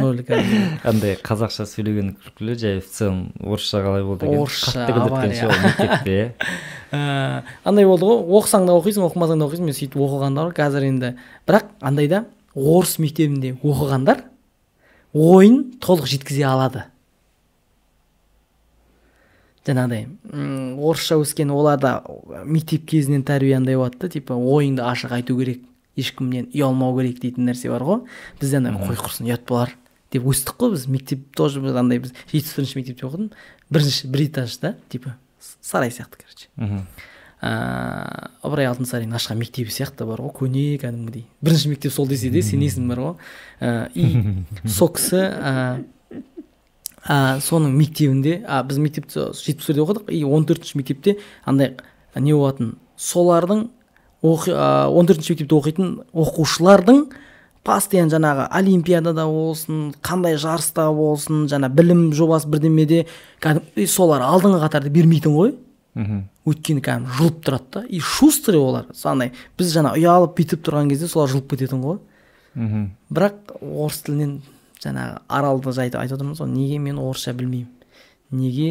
нөл кәдімгі. Андай қазақша сөйлеген күлкілі, жай в целом орысша қалай болды екен? Орысша авария. Мектепте. Андай болды ғой, оқысаң да оқисың, оқымасаң да оқисың, мен сөйтіп оқығандар қазір енді. Бірақ андайда орыс мектебінде оқығандар ойын толық жеткізе алады. жанагыдай орысша өскен оларда мектеп кезінен тәрбие андай болады да, типа ойыңды ашық айту керек, ешкімнен ұялмау керек дейтін нәрсе бар ғой. Бізде андай қой құрсын ұят болар деп өстік қой біз. Мектеп тоже біз андай, біз 71-ші мектепте оқыдым, бір этажда, типа сарай сияқты, короче. Ыбырай Алтынсарин ашқан мектебі сияқты бар ғой, көне кәдімгідей. Бірінші мектеп сол десе де сенесің бар ғой. И сол кісі соның мектебінде, біз мектепте 71-де оқыдық, и 14-ші мектепте андай не болатын, солардың 14-ші мектепте оқитын оқушылардың постоянно жаңағы олимпиадада болсын, қандай жарыста болсын, жаңа білім жобасы бірдемеде кәдімгі солар алдыңғы қатарды бермейтін ғой. Өйткені кәдімгі жұлып тұрады да, и шустрый олар. Сондай біз жаңа ұялып бүйтіп тұрған кезде солар жұлып кететін ғой. Бірақ орыс тілінен жаңағы аралды жайды айтып отырмыз ғой, неге мен орысша білмеймін, неге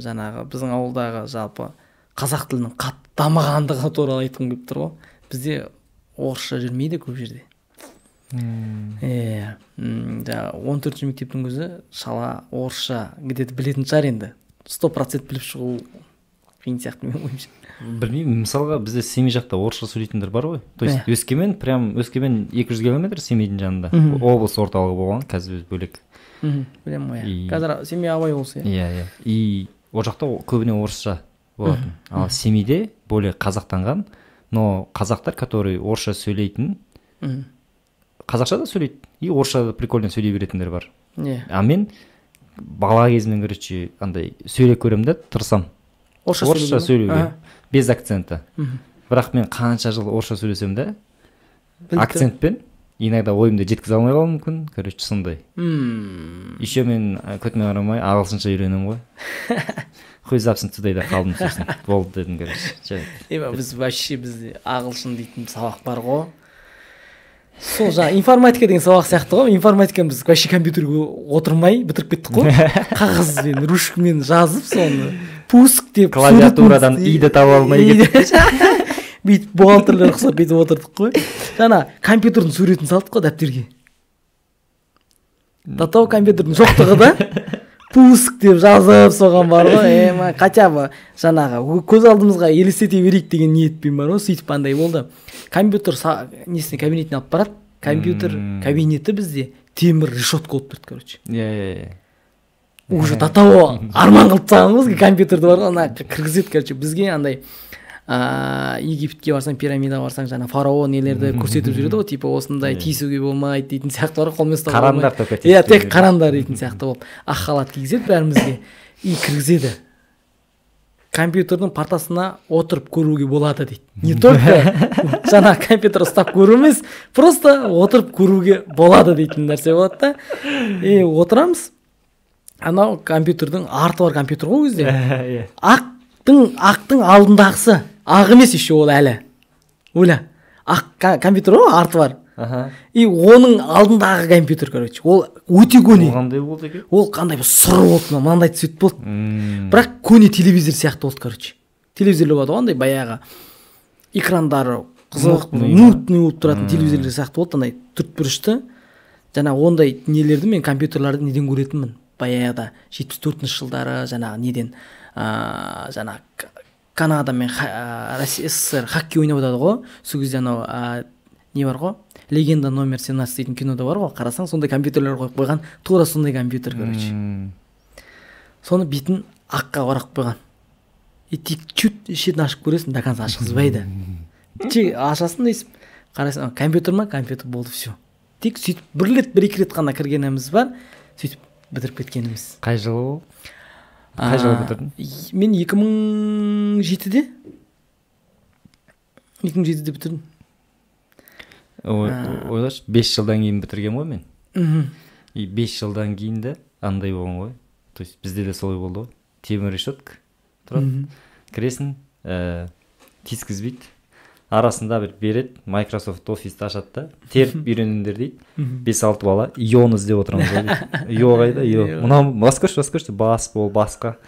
жаңағы біздің ауылдағы жалпы қазақ тілінің қатты дамығандығы туралы айтқым келіп тұр ғой. Бізде орысша жүрмейді көп жерде. 14-ші мектептің өзі шала орысша где-то білетін шығар енді. 100% біліп шығу қиын сияқты мен ойымша. Білмеймін, мысалға бізде Семей жақта орысша сөйлейтіндер бар ғой. То есть Өскемен 200 километр Семейдің жанында. Облыс орталығы болған, қазір бөлек. Білемін ғой. Қазір Семей абай болса. Иә. И ол жақта көбіне орысша болатын. Ал Семейде более қазақтанған, но қазақтар, которые орысша сөйлейтін, қазақша да сөйлейді, и орысша да прикольно сөйлей беретіндер бар. А мен бала кезімнен, короче, андай сөйлеп көремін да, тырысам. Орысша сөйлеуге, без акцента. Бірақ мен қанша жыл орысша сөйлесем да, акцентпен иногда ойымды жеткізе алмай қалуым мүмкін, короче, сондай. Еще мен көтіме қарамай ағылшынша үйренем ғой. Хуй запсын тудайда қалдым сосын. Болды дедім, короче. Біз вообще бізде ағылшын дейтін сабақ бар ғой. Сол жаңа информатика деген сабақ сияқты ғой. Информатиканы біз вообще компьютерге отырмай бітіріп кеттік қой. Қағазбен, ручкамен жазып, соны пуск деп клавиатурадан иді таба алмай кеттік. Бүйтіп бухгалтерлер ұқсап бүйтіп отырдық қой. Жаңа компьютердің суретін салдық қой дәптерге. Татау компьютердің жоқтығы да пуск деп жазып соған бар ғой. Хотя бы жаңағы көз алдымызға елестете берейік деген ниетпен бар ғой. Сөйтіп андай болды. Компьютер несіне кабинетіне алып барады. Компьютер кабинеті бізде темір решетка болып тұрды, короче. Уже татау арман қылып тастағанбыз компьютерді бар ғой, ана кіргізеді, короче. Бізге андай Египетке барсаң, пирамидаға барсаң, жаңа фараон нелерді көрсетіп жүреді ғой, типа осындай тиісуге болмайды дейтін сияқты бар ғой, қолмен ұстауға болмайды. Қарандар только тиісуге. Тек қарандар дейтін сияқты болып, ақ халат кигізеді бәрімізге и кіргізеді. Компьютердің партасына отырып көруге болады дейді. Не только жаңа компьютер ұстап көру емес, просто отырып көруге болады дейтін нәрсе болады да. И отырамыз. Анау компьютердің арты бар компьютер ғой өзде. Ақтың алдындағысы. Ақ емес еще ол әлі. Ойла. Ақ компьютер ғой, арты бар. И оның алдындағы компьютер, короче. Ол өте көне. Ол қандай болды екен? Ол қандай бір сұры болды, мынандай цвет болды. Бірақ көне телевизор сияқты болды, короче. Телевизорлар болады ғой, андай баяғы экрандары қызық, мутный болып тұратын телевизорлар сияқты болды, андай төртбұрышты. Жаңа ондай нелерді мен компьютерларды неден көретінмін? Баяғыда 74-ші жылдары жаңағы неден жаңа Канада мен СССР хоккей ойнап отырады ғой. Сол кезде анау не бар ғой? Легенда номер 17 дейтін кинода бар ғой. Қарасаң, сондай компьютерлер қойып қойған, тура сондай компьютер, короче. Соны бетін аққа орап қойған. И тек чуть шетін ашып көресің, до конца ашқызбайды. Тек ашасын дейсіп, қарайсың, компьютер ма? Компьютер болды, все. Тек сөйтіп бір-екі рет қана кіргеніміз бар, сөйтіп бітіріп кеткеніміз. Қай жылы? Қай жылы бітірдің? Мен 2007-де бітірдім. Ойлашы, 5 жылдан кейін бітірген ғой мен. И 5 жылдан кейін де андай болған ғой. То есть бізде де солай болды ғой. Темір решетка тұрады. Кіресің, тискізбейді. Арасында бір береді, Microsoft Office-ті ашады да, теріп үйреніңдер дейді. 5-6 бала, ионы іздеп отырамыз ғой. Ио қайда, ио. Мұнан бас көрші, бас бол, басқа.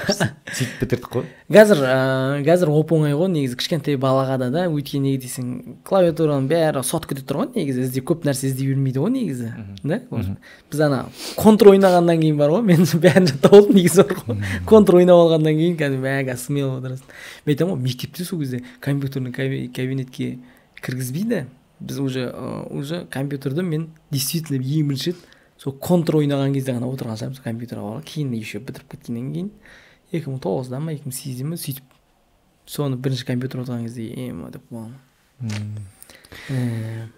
Сөйтіп бітірдік қой. қазір оп оңай ғой негізі кішкентай балаға да өйткені неге дейсің клавиатураның бәрі соткада тұр ғой негізі көп нәрсе іздей бермейді ғой негізі да біз ана контр ойнағаннан кейін бар ғой мен бәрін жаттап алдым негізі бар ғой контр ойнап алғаннан кейін кәдімгі смело отырасың мен айтамын ғой мектепте сол кезде компьютерный кабинетке кіргізбейді біз уже компьютерді мен действительно ең бірінші рет сол контр ойнаған кезде ғана отырған шығармыз компьютерға бар кейін еще бітіріп кеткеннен кейін 2009-да ма 2008-де ма сөйтіп соны бірінші компьютер отырған кезде деп қуандым.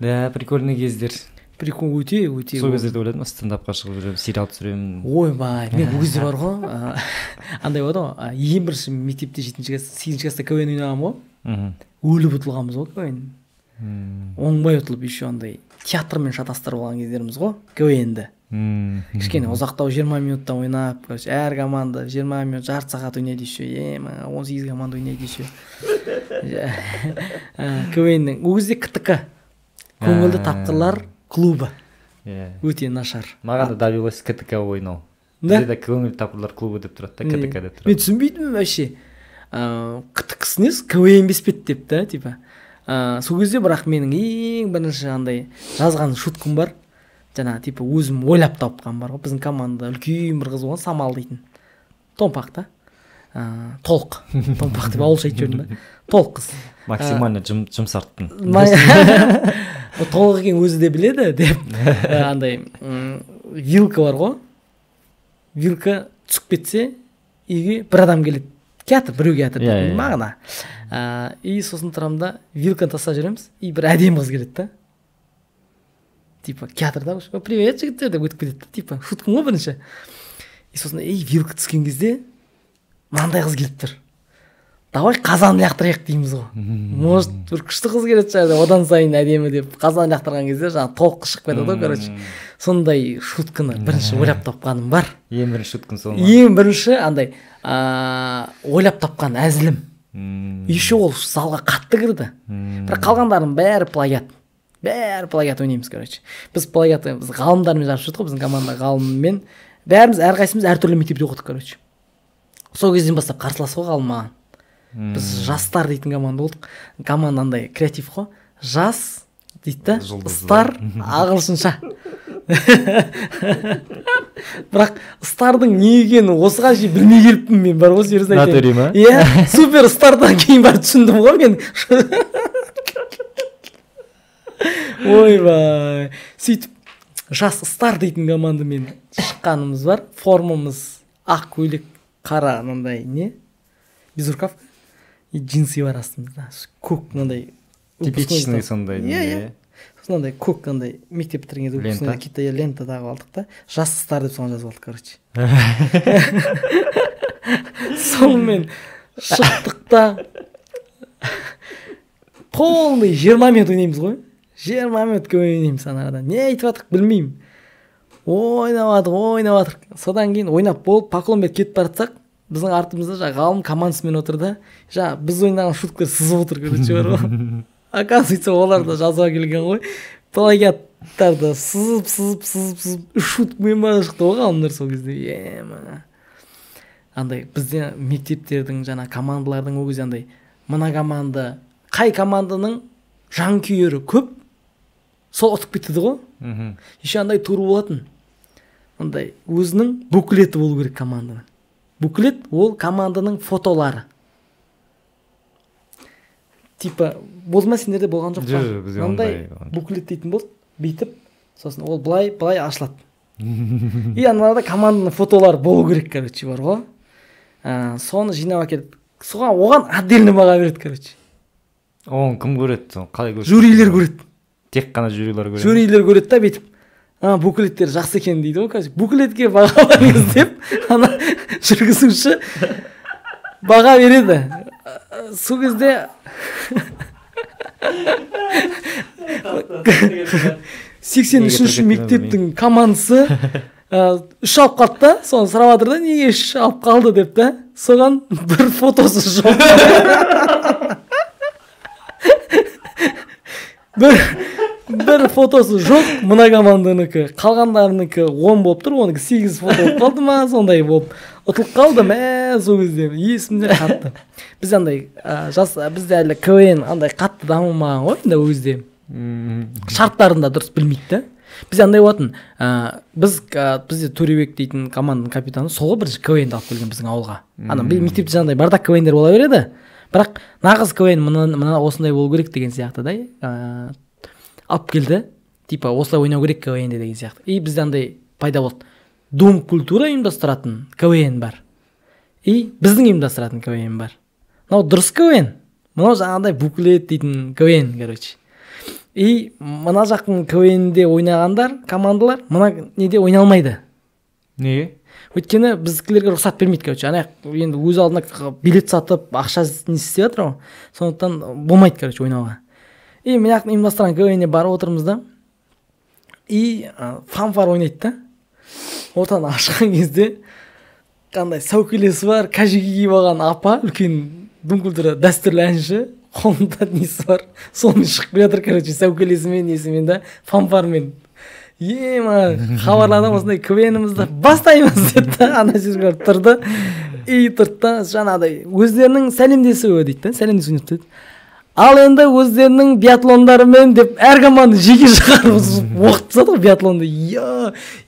Да, прикольный кездер. Прикол өте. Сол кездерде ойладым, стендапқа шығып жүремін, сериал түсіремін. Ойбай, мен ол кезде бар ғой. Андай болды ғой, ең бірінші мектепте 7-ші класста КВН ойнағанмын ғой. Өліп ұтылғанбыз ғой КВН. Оңбай ұтылып еще андай театрмен шатастырып алған кездеріміз ғой КВН-ді. Кішкене ұзақтау 20 минутта ойнап, әр команда 20 минут, жарты сағат ойнайды еще, 18 команда ойнайды еще. КВН-дің ол кезде КТК, көңілді тапқырлар клубы. Өте нашар. Маған да добилось КТК ойнау. Бізде де көңілді тапқырлар клубы деп тұрады, КТК деп тұрады. Мен түсінбейтінмін вообще. КТК-сінес КВН беспет деп та, типа. Сол кезде бірақ менің ең бірінші андай жазған шуткам бар. Жаңа типа өзім ойлап тапқан бар ғой. Біздің команда үлкен бір қыз болған, Самал дейтін. Томпақ та. Толық. Томпақ деп ауылша айтып жүрдім да. Толық қыз. Максимально жұмсарттың. Толық екен өзі де біледі деп. Андай вилка бар ғой. Вилка түсіп кетсе, үйге бір адам келеді. Театр, біреу театр дейді мағына. И сосын тұрамын да вилканы тастап жүреміз. И бір әдемі қыз келеді да. Типа театрда привет жігіттер деп өтіп кетеді. Типа шуткам ғой бірінші. И сосын вилка түскен кезде мынандай қыз келіп тұр. Давай қазан лақтырайық дейміз ғой. Может бір күшті қыз келеді шығар, одан сайын әдемі деп қазан лақтырған кезде жаңа толық шығып кетеді ғой, короче. Сондай шутканы бірінші ойлап тапқаным бар. Ең бірінші шуткан сол ма? Ең бірінші андай ойлап тапқан әзілім. Еще ол залға қатты кірді. Бірақ қалғандардың бәрі плагиат. Бәрі плагиат ойнаймыз, короче. Біз плагиатты ғалымдармен жарысып жүрдік қой, біздің команда ғалыммен. Бәріміз әрқайсымыз әртүрлі мектепте оқыдық, короче. Сол кезден бастап қарсылас ғой ғалым маған. Біз жастар дейтін команда болдық. Команда андай креатив қой. Жас дейді да, стар ағылшынша. Бірақ стардың не екенін осыған шейін білмей келіппін мен, бар ғой, серьезно айтайын. Натуре ма? Иә, супер стардан кейін барып түсіндім ғой мен. Ойбай. Сөйтіп жас стар дейтін командамен шыққанымыз бар. Формамыз ақ көйлек, қара мынандай не? Безрукавка. И джинсы бар астымызда. Көк мынандай типичный сондай. Иә. Сондай көк мынандай мектеп бітірген кезде өксінде какие-то лента тағып алдық та. Жас стар деп соған жазып алдық, короче. Сонымен шықтық та полный 20 минут ойнаймыз ғой. 20 минут ойнаймыз анарада. Не айтып жатырық білмеймін. Ойнап жатырық. Содан кейін ойнап болып Поклонбет кетіп баратсақ, біздің артымызда жаңа ғалым командасымен отыр да, жаңа біз ойнаған шуткалар сызып отыр, короче, бар ғой. Оказывается, олар да жазуға келген ғой. Плагиаттарды сызып шуткамен бара шықты ғой ғалымдар сол кезде. Андай бізде мектептердің жаңа командалардың ол кезде андай мына команда, қай команданың жанкүйері көп, сол ұтып кетеді ғой. Еще андай тур болатын. Андай өзінің буклеті болу керек команданың. Буклет ол команданың фотолары. Типа, болды ма сендерде болған жоқ па? Мынандай буклет дейтін болды, бүйтіп, сосын ол былай ашылады. И аналарда команданың фотолары болу керек, короче, бар ғой. Соны жинап әкелді. Оған отдельно баға береді, короче. Оған кім көреді? Қалай көреді? Жюрилер көреді. Тек қана жюрилер көреді. Жюрилер көреді да бүйтіп. Буклеттер жақсы екен дейді ғой, короче. Буклетке баға беріңіз деп, ана жүргізуші баға береді. Сол кезде 83-ші мектептің командасы 3 алып қалды да, соны сұрап жатыр да, неге 3 алып қалды деп та, соған бір фотосы жоқ. Бір фотосы жоқ, мына команданыкі, қалғандарынікі 10 болып тұр, оныкі 8 фото болып қалды ма, сондай болып. ұтылып қалдым сол кезде есімде қатты. Біз андай бізде әлі КВН андай қатты дамымаған ғой енді ол кезде. Шарттарын да дұрыс білмейді да. Біз андай болатын, бізде Төребек дейтін команданың капитаны сол ғой бірінші КВН-ді алып келген біздің ауылға. Мектепте жаңағыдай бардақ КВН-дер бола береді. Бірақ нағыз КВН мына осындай болу керек деген сияқты да. Алып келді. Типа осылай ойнау керек КВН-де деген сияқты. И бізде андай пайда болды. Дом культура ұйымдастыратын КВН бар. И біздің ұйымдастыратын КВН бар. Мынау дұрыс КВН. Мынау жаңағыдай буклет дейтін КВН, короче. И мына жақтың КВН-де ойнағандар, командалар, мына неде ойналмайды. Неге? Өйткені біздікілерге рұқсат бермейді, короче. Ана енді өз алдына билет сатып, ақша не істеп жатыр ғой. Сондықтан болмайды, короче, ойнауға. И мына жақтың ұйымдастырған КВН-де барып отырмыз да. И фанфар ойнайды да. Ортаны ашқан кезде қандай сәукелесі бар, кәжеге киіп алған апа, үлкен дүмкүлтүрі дәстүрлі әнші, қолында несі бар, сонымен шығып келе жатыр, короче, сәукелесімен, несімен да, фанфармен. Хабарладым осындай КВН-імізді бастаймыз деді, ана жерге тұрды. И тұрды, жаңағыдай өздерінің сәлемдесуі дейді, сәлемдесу деді. Ал енді өздерінің биатлондарымен деп әр команда жеке шығарып оқытса да биатлонды.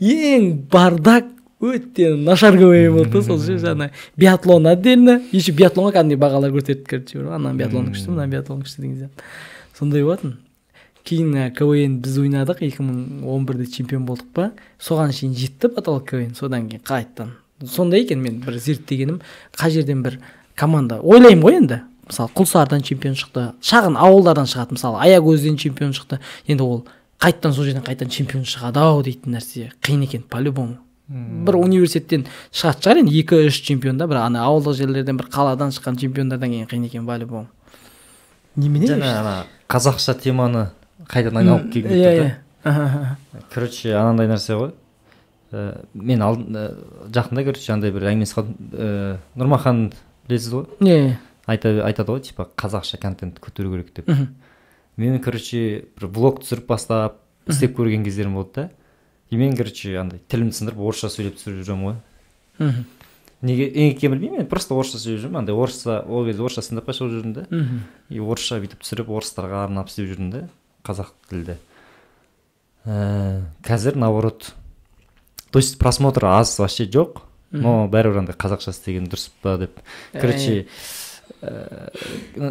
Ең бардак өте нашар КВН болды сол же жаңа биатлон отдельно, еще биатлонға кәдімгідей бағалар көтерді, короче, ана биатлон күшті, мына биатлон күшті деген сияқты. Сондай болатын. Кейін КВН біз ойнадық, 2011-де чемпион болдық па, соған шейін жетті батал КВН, содан кейін қайттан. Сондай екен мен бір зерттегенім, қай жерден бір команда ойлаймын ғой енді. Мысалы, Құлсардан чемпион шықты, шағын ауылдардан шығады, мысалы, Аягөзден чемпион шықты. Енді ол қайттан сол жерден қайттан чемпион шығады ау дейтін нәрсе қиын екен, по-любому. Бір университеттен шығады шығар енді 2-3 чемпионда, бір ана ауылдық жерлерден бір қаладан шыққан чемпиондардан кейін қиын екен, по-любому. Немене? Жаңа қазақша теманы қайдан айналып келген тұр. Короче, анандай нәрсе ғой. Мен жақында, короче, андай бір әңгімесі қалдым. Нұрмахан білесіз ғой? Айтады ғой, типа қазақша контент көтеру керек деп. Мен, короче, бір блог түсіріп бастап, істеп көрген кездерім болды да. И мен, короче, андай тілімді сындырып, орысша сөйлеп түсіріп жүрем ғой. Неге екенін білмеймін, мен просто орысша сөйлеп жүрмін. Андай орысша, ол кезде орысша сындырып шығып жүрдім да. И орысша бүйтіп түсіріп, орыстарға арнап істеп жүрдім да, қазақ тілді. Қазір наоборот. То есть просмотр аз вообще жоқ, но бәрібір андай қазақша істеген дұрыс па деп. Короче,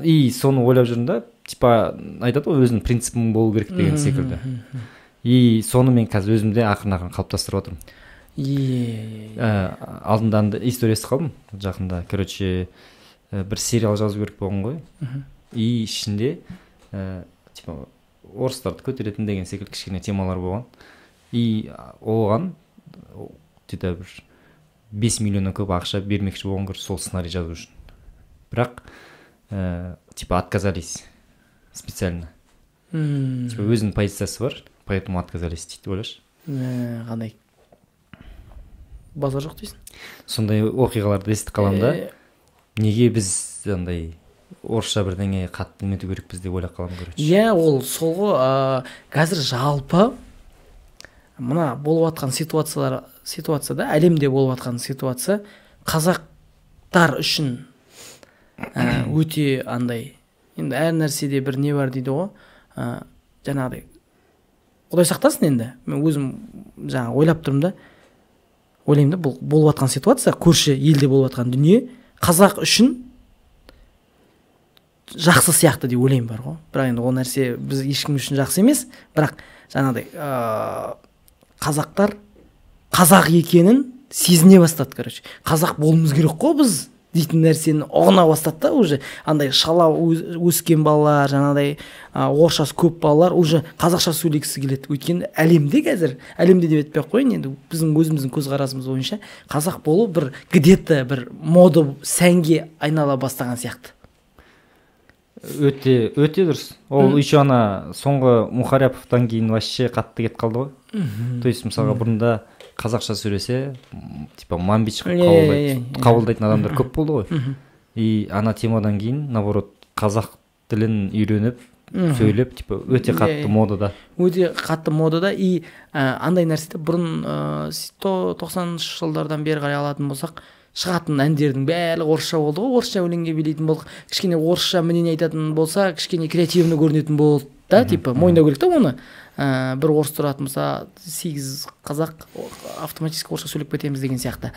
и соны ойлап жүрдім да, типа айтады ғой, өзінің принципің болу керек деген секілді. И соны мен қазір өзімде ақырын қалыптастырып отырмын. Алдында историясы қалдым жақында. Короче, бір сериал жазу керек болған ғой. И ішінде типа орыстарды көтеретін деген секілді кішкене темалар болған. И оған где-то бір 5 миллионнан көп ақша бермекші болған көрі сол сценарий жазу үшін. Бірақ типа отказались специально. Типа өзінің позициясы бар, поэтому отказались дейді, ойлашы. Қандай базар жоқ дейсің? Сондай оқиғаларды естіп қалам да. Неге біз андай орысша бірдеңе қатты немету керекпіз деп ойлап қалам, короче. Ол сол ғой, қазір жалпы мына болып жатқан ситуацияда, әлемде болып жатқан ситуация қазақтар үшін өте андай, енді әр нәрседе бір не бар дейді ғой, жаңағыдай Құдай сақтасын енді. Мен өзім жаңа ойлап тұрмын да, ойлаймын да, бұл болып жатқан ситуация, көрші елде болып жатқан дүние қазақ үшін жақсы сияқты деп ойлаймын бар ғой. Бірақ енді ол нәрсе біз ешкім үшін жақсы емес, бірақ жаңағыдай қазақтар қазақ екенін сезіне бастады, короче. Қазақ болуымыз керек қой біз дейтін нәрсені ұғына бастады да, уже андай шала өскен балалар, жаңағыдай орысшасы көп балалар уже қазақша сөйлегісі келеді. Өйткені әлемде қазір, әлемде деп айтпай ақ қояйын, енді біздің өзіміздің көзқарасымыз бойынша қазақ болу бір где-то бір мода сәнге айнала бастаған сияқты. Өте дұрыс. Ол еще ана соңғы Мұхаряповтан кейін вообще қатты кетіп қалды ғой. То есть мысалға бұрында қазақша сөйлесе, типа мамбич қабылдайтын адамдар көп болды ғой. И ана темадан кейін, наоборот, қазақ тілін үйреніп, сөйлеп, типа өте қатты модада. Өте қатты модада. И андай нәрседе бұрын 90-шы жылдардан бері қарай алатын болсақ, шығатын әндердің бәрі орысша болды ғой, орысша өлеңге билейтін болдық, кішкене орысша мнение айтатын болса кішкене креативный көрінетін болды да, типа мойындау керек та оны. Бір орыс тұратын болса 8 қазақ автоматически орысша сөйлеп кетеміз деген сияқты.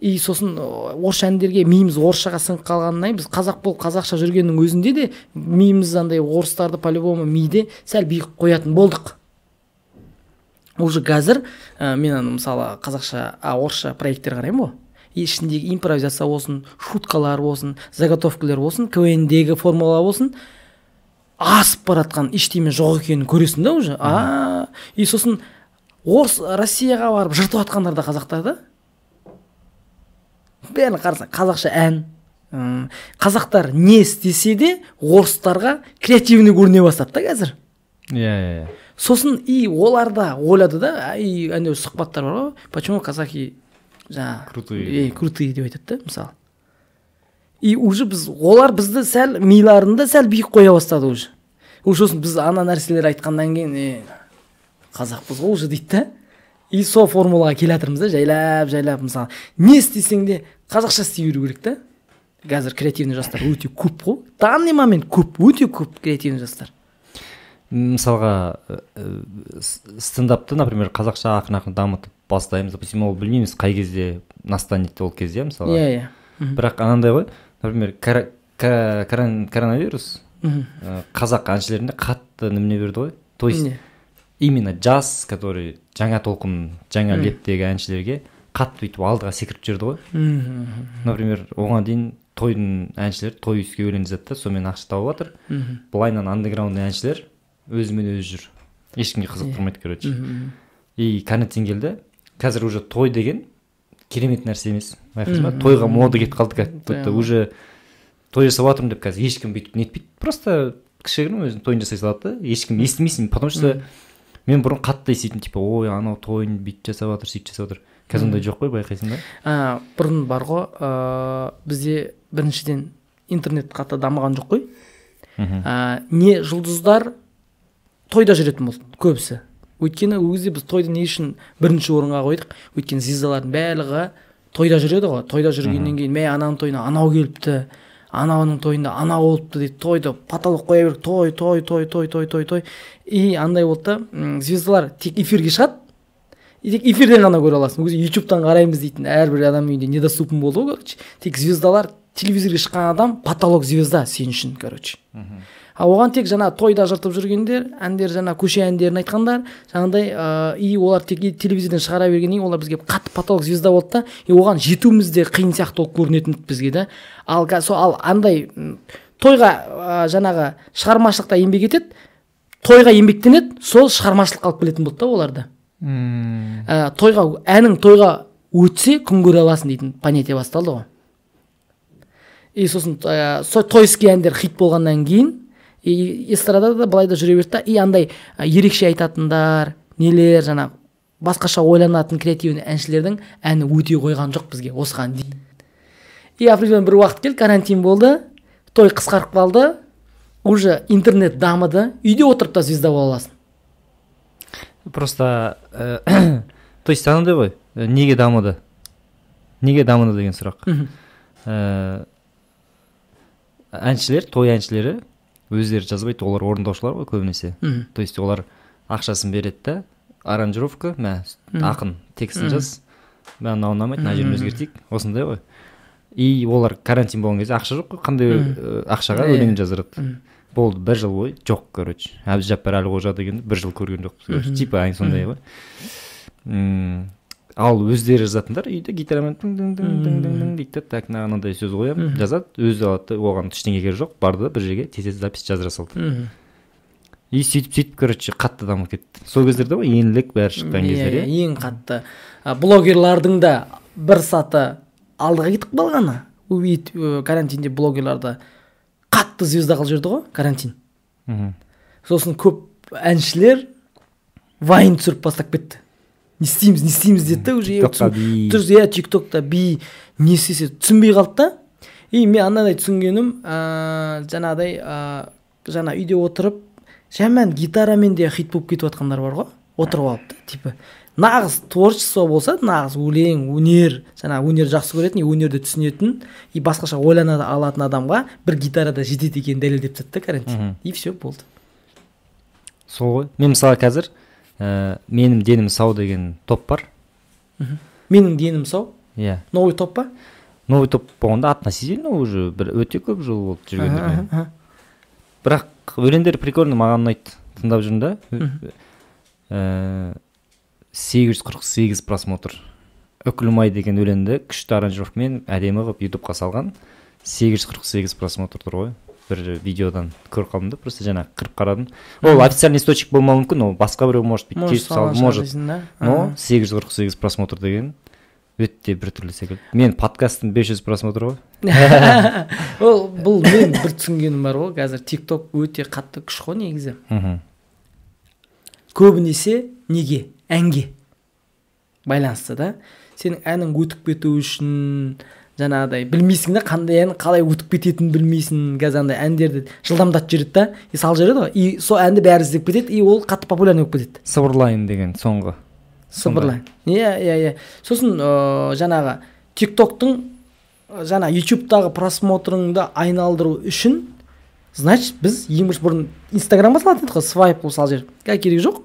И сосын орысша әндерге миымыз орысшаға сіңіп қалғаннан біз қазақ болып қазақша жүргеннің өзінде де миымыз андай орыстарды по-любому миде сәл биік қоятын болдық. Уже қазір мен мысалы қазақша орысша проекттер қараймын ғой, ішіндегі импровизация болсын, шуткалар болсын, заготовкалар болсын, КВН-дегі формула болсын, асып баратқан ештеме жоқ екенін көресің да уже. И сосын орыс Россияға барып жыртып атқандар да қазақтар да. Бәрін қарасаң қазақша ән, қазақтар не істесе де орыстарға креативный көріне бастады да қазір. Иә. Сосын и олар да ойлады да, и андай сұхбаттар бар ғой, почему казахи крутые деп айтады да, мысалы. И уже олар бізді сәл миларында сәл биік қоя бастады уже. Сосын біз ана нәрселер айтқаннан кейін қазақпыз ғой уже дейді да. И сол формулаға келатырмыз да, жайлап мысалы. Не істесең де қазақша істей беру керек та. Қазір креативный жастар өте көп қой. Данный момент өте көп креативный жастар. Мысалға стендапты, например, қазақша ақын дамытып бастаймыз. Допустим, ол білмейміз қай кезде настанет ол кезде, мысалға. Иә. Бірақ анандай ғой, например, коронавирус қазақ әншілеріне қатты немене берді ғой. То есть именно джаз, который жаңа толқын, жаңа лептегі әншілерге қатты өйтіп алдыға секіріп жүрді ғой. Например, оған дейін тойдың әншілер той үске өлең жазады да, сонымен ақша тауып жатыр. Былайынан андеграундный әншілер өзімен өзі жүр. Ешкімге қызықтырмайды, короче. И карантин келді. Қазір уже той деген керемет нәрсе емес. Байқайсың ба? Тойға мода кетіп қалды как-то. Уже той жасап жатырмын деп қазір ешкім бүйтіп нетпейді. Просто кішігірім өзінің тойын жасай салады да. Ешкім естімейсің, потому что мен бұрын қатты еститін, типа, ой, анау тойын бүйтіп жасап жатыр, сөйтіп жасап жатыр. Қазір ондай жоқ қой, байқайсың ба? Бұрын бар ғой, бізде біріншіден интернет қатты дамыған жоқ қой. Не жұлдыздар тойда жүретін болды көбісі. Өйткені өзі біз тойды не үшін бірінші орынға қойдық? Өйткені звездалардың барлығы тойда жүреді ғой. Тойда жүргеннен кейін мә ананың тойына анау келіпті, анауының тойында анау болыпты дейді. Тойды потолок қоя беріп, той. И андай болды да, звездалар тек эфирге шығады. Тек эфирден ғана көре аласың. Өзі YouTube'тан қараймыз дейтін әрбір адам үйінде недоступен болды ғой, короче. Тек звездалар, телевизорге шыққан адам потолок звезда сен үшін, короче. Оған тек жаңа тойда жыртып жүргендер, әндер жаңа көше әндерін айтқандар, жаңағыдай и олар тек телевизордан шығара бергеннен олар бізге қатты потолок звезда болды да, и оған жетуіміз де қиын сияқты болып көрінетін бізге да. Ал андай тойға жаңағы шығармашылықта еңбек етеді, тойға еңбектенеді, сол шығармашылық алып келетін болды да оларда. Тойға әнің тойға өтсе күн көре аласың дейтін понятие басталды ғой. И сосын тойский әндер хит болғаннан кейін эстрадада былай да жүре берді да, и андай ерекше айтатындар, нелер, жаңа басқаша ойланатын креативный әншілердің әні өте қойған жоқ бізге осыған дейін. И определенный бір уақыт келді, карантин болды, той қысқарып қалды, уже интернет дамыды, үйде отырып та звезда бола аласың. Просто то есть анандай ғой, неге дамыды деген сұрақ. Әншілер, той әншілері өздері жазбайды, олар орындаушылар ғой көбінесе. То есть олар ақшасын береді да, аранжировка, ақын текстін жаз, мә мынау ұнамайды, мына жерін өзгертейік, осындай ғой. И олар карантин болған кезде ақша жоқ қой, қандай ақшаға өлең жаздырады. Болды, бір жыл бойы жоқ, короче. Әбдіжаппар Әлқожа дегенді бір жыл көрген жоқпыз. Типа сондай ғой. Ал өздері жазатындар үйде гитарамен тың дейді, так мынандай сөз қоямын, жазады, өзі алады, оған ештеңе керегі жоқ, барды бір жерге тез запись жаздыра салды. И сөйтіп, короче, қатты дамып кетті. Сол кездерде ғой еңлік бәрі шыққан кездер. Ең қатты. Блогерлардың да бір саты алдыға кетіп қалғаны. Карантинде блогерларды қатты звезда қылып жүрді ғой, карантин. Сосын көп әншілер вайн түсіріп бастап кетті. Не істейміз деді да, уже тиктокта би не істесе түсінбей қалды да. И мен анандай түсінгенім, жаңағыдай жаңа үйде отырып жаман гитарамен де хит болып кетіп жатқандар бар ғой. отырып алып та типа нағыз творчество болса, нағыз өлең, өнер, жаңағы өнер жақсы көретін, өнерді түсінетін и басқаша ойлана алатын адамға бір гитарада жетеді екенін дәлелдеп тастады да карантин. И все болды. Сол ғой. Мен мысалы қазір менің денім сау деген топ бар. Менің денім сау? Иә. Новый топ па? Новый топ болғанда относительно уже бір өте көп жыл болды жүргендермен. Бірақ өлеңдері прикольно, маған ұнайды. Тыңдап жүрмін да. 848 просмотр. Үкілмай деген өлеңді күшті аранжировкамен әдемі қылып ютубқа салған. 848 просмотр тұр ғой. Бір видеодан көріп қалдым да, просто жаңа кіріп қарадым. Ол официальный источник болмауы мүмкін, ол басқа біреу может быть кесіп салды, может. Но 848 просмотр деген өте біртүрлі секілді. Мен подкасттың 500 просмотр ғой. Бұл мен бір түсінгенім бар ғой, қазір TikTok өте қатты күш қой негізі. Көбінесе неге? Әнге байланысты да. Сенің әнің өтіп кету үшін жаңағыдай білмейсің да, қандай ән қалай өтіп кететінін білмейсің. Қазір әндерді жылдамдатып жүреді да, салып жүреді ғой. И сол әнді бәрі іздеп кетеді, и ол қатты популярный болып кетеді. Сыбырлайын деген соңғы. Сыбырлайын. Иә. Сосын жаңағы TikTok-тың жаңа YouTube-тағы просмотрыңды айналдыру үшін, значит, біз ең бірінші бұрын Instagram-ға салатын едік қой, свайп қылып салып жіберіп. Керегі жоқ.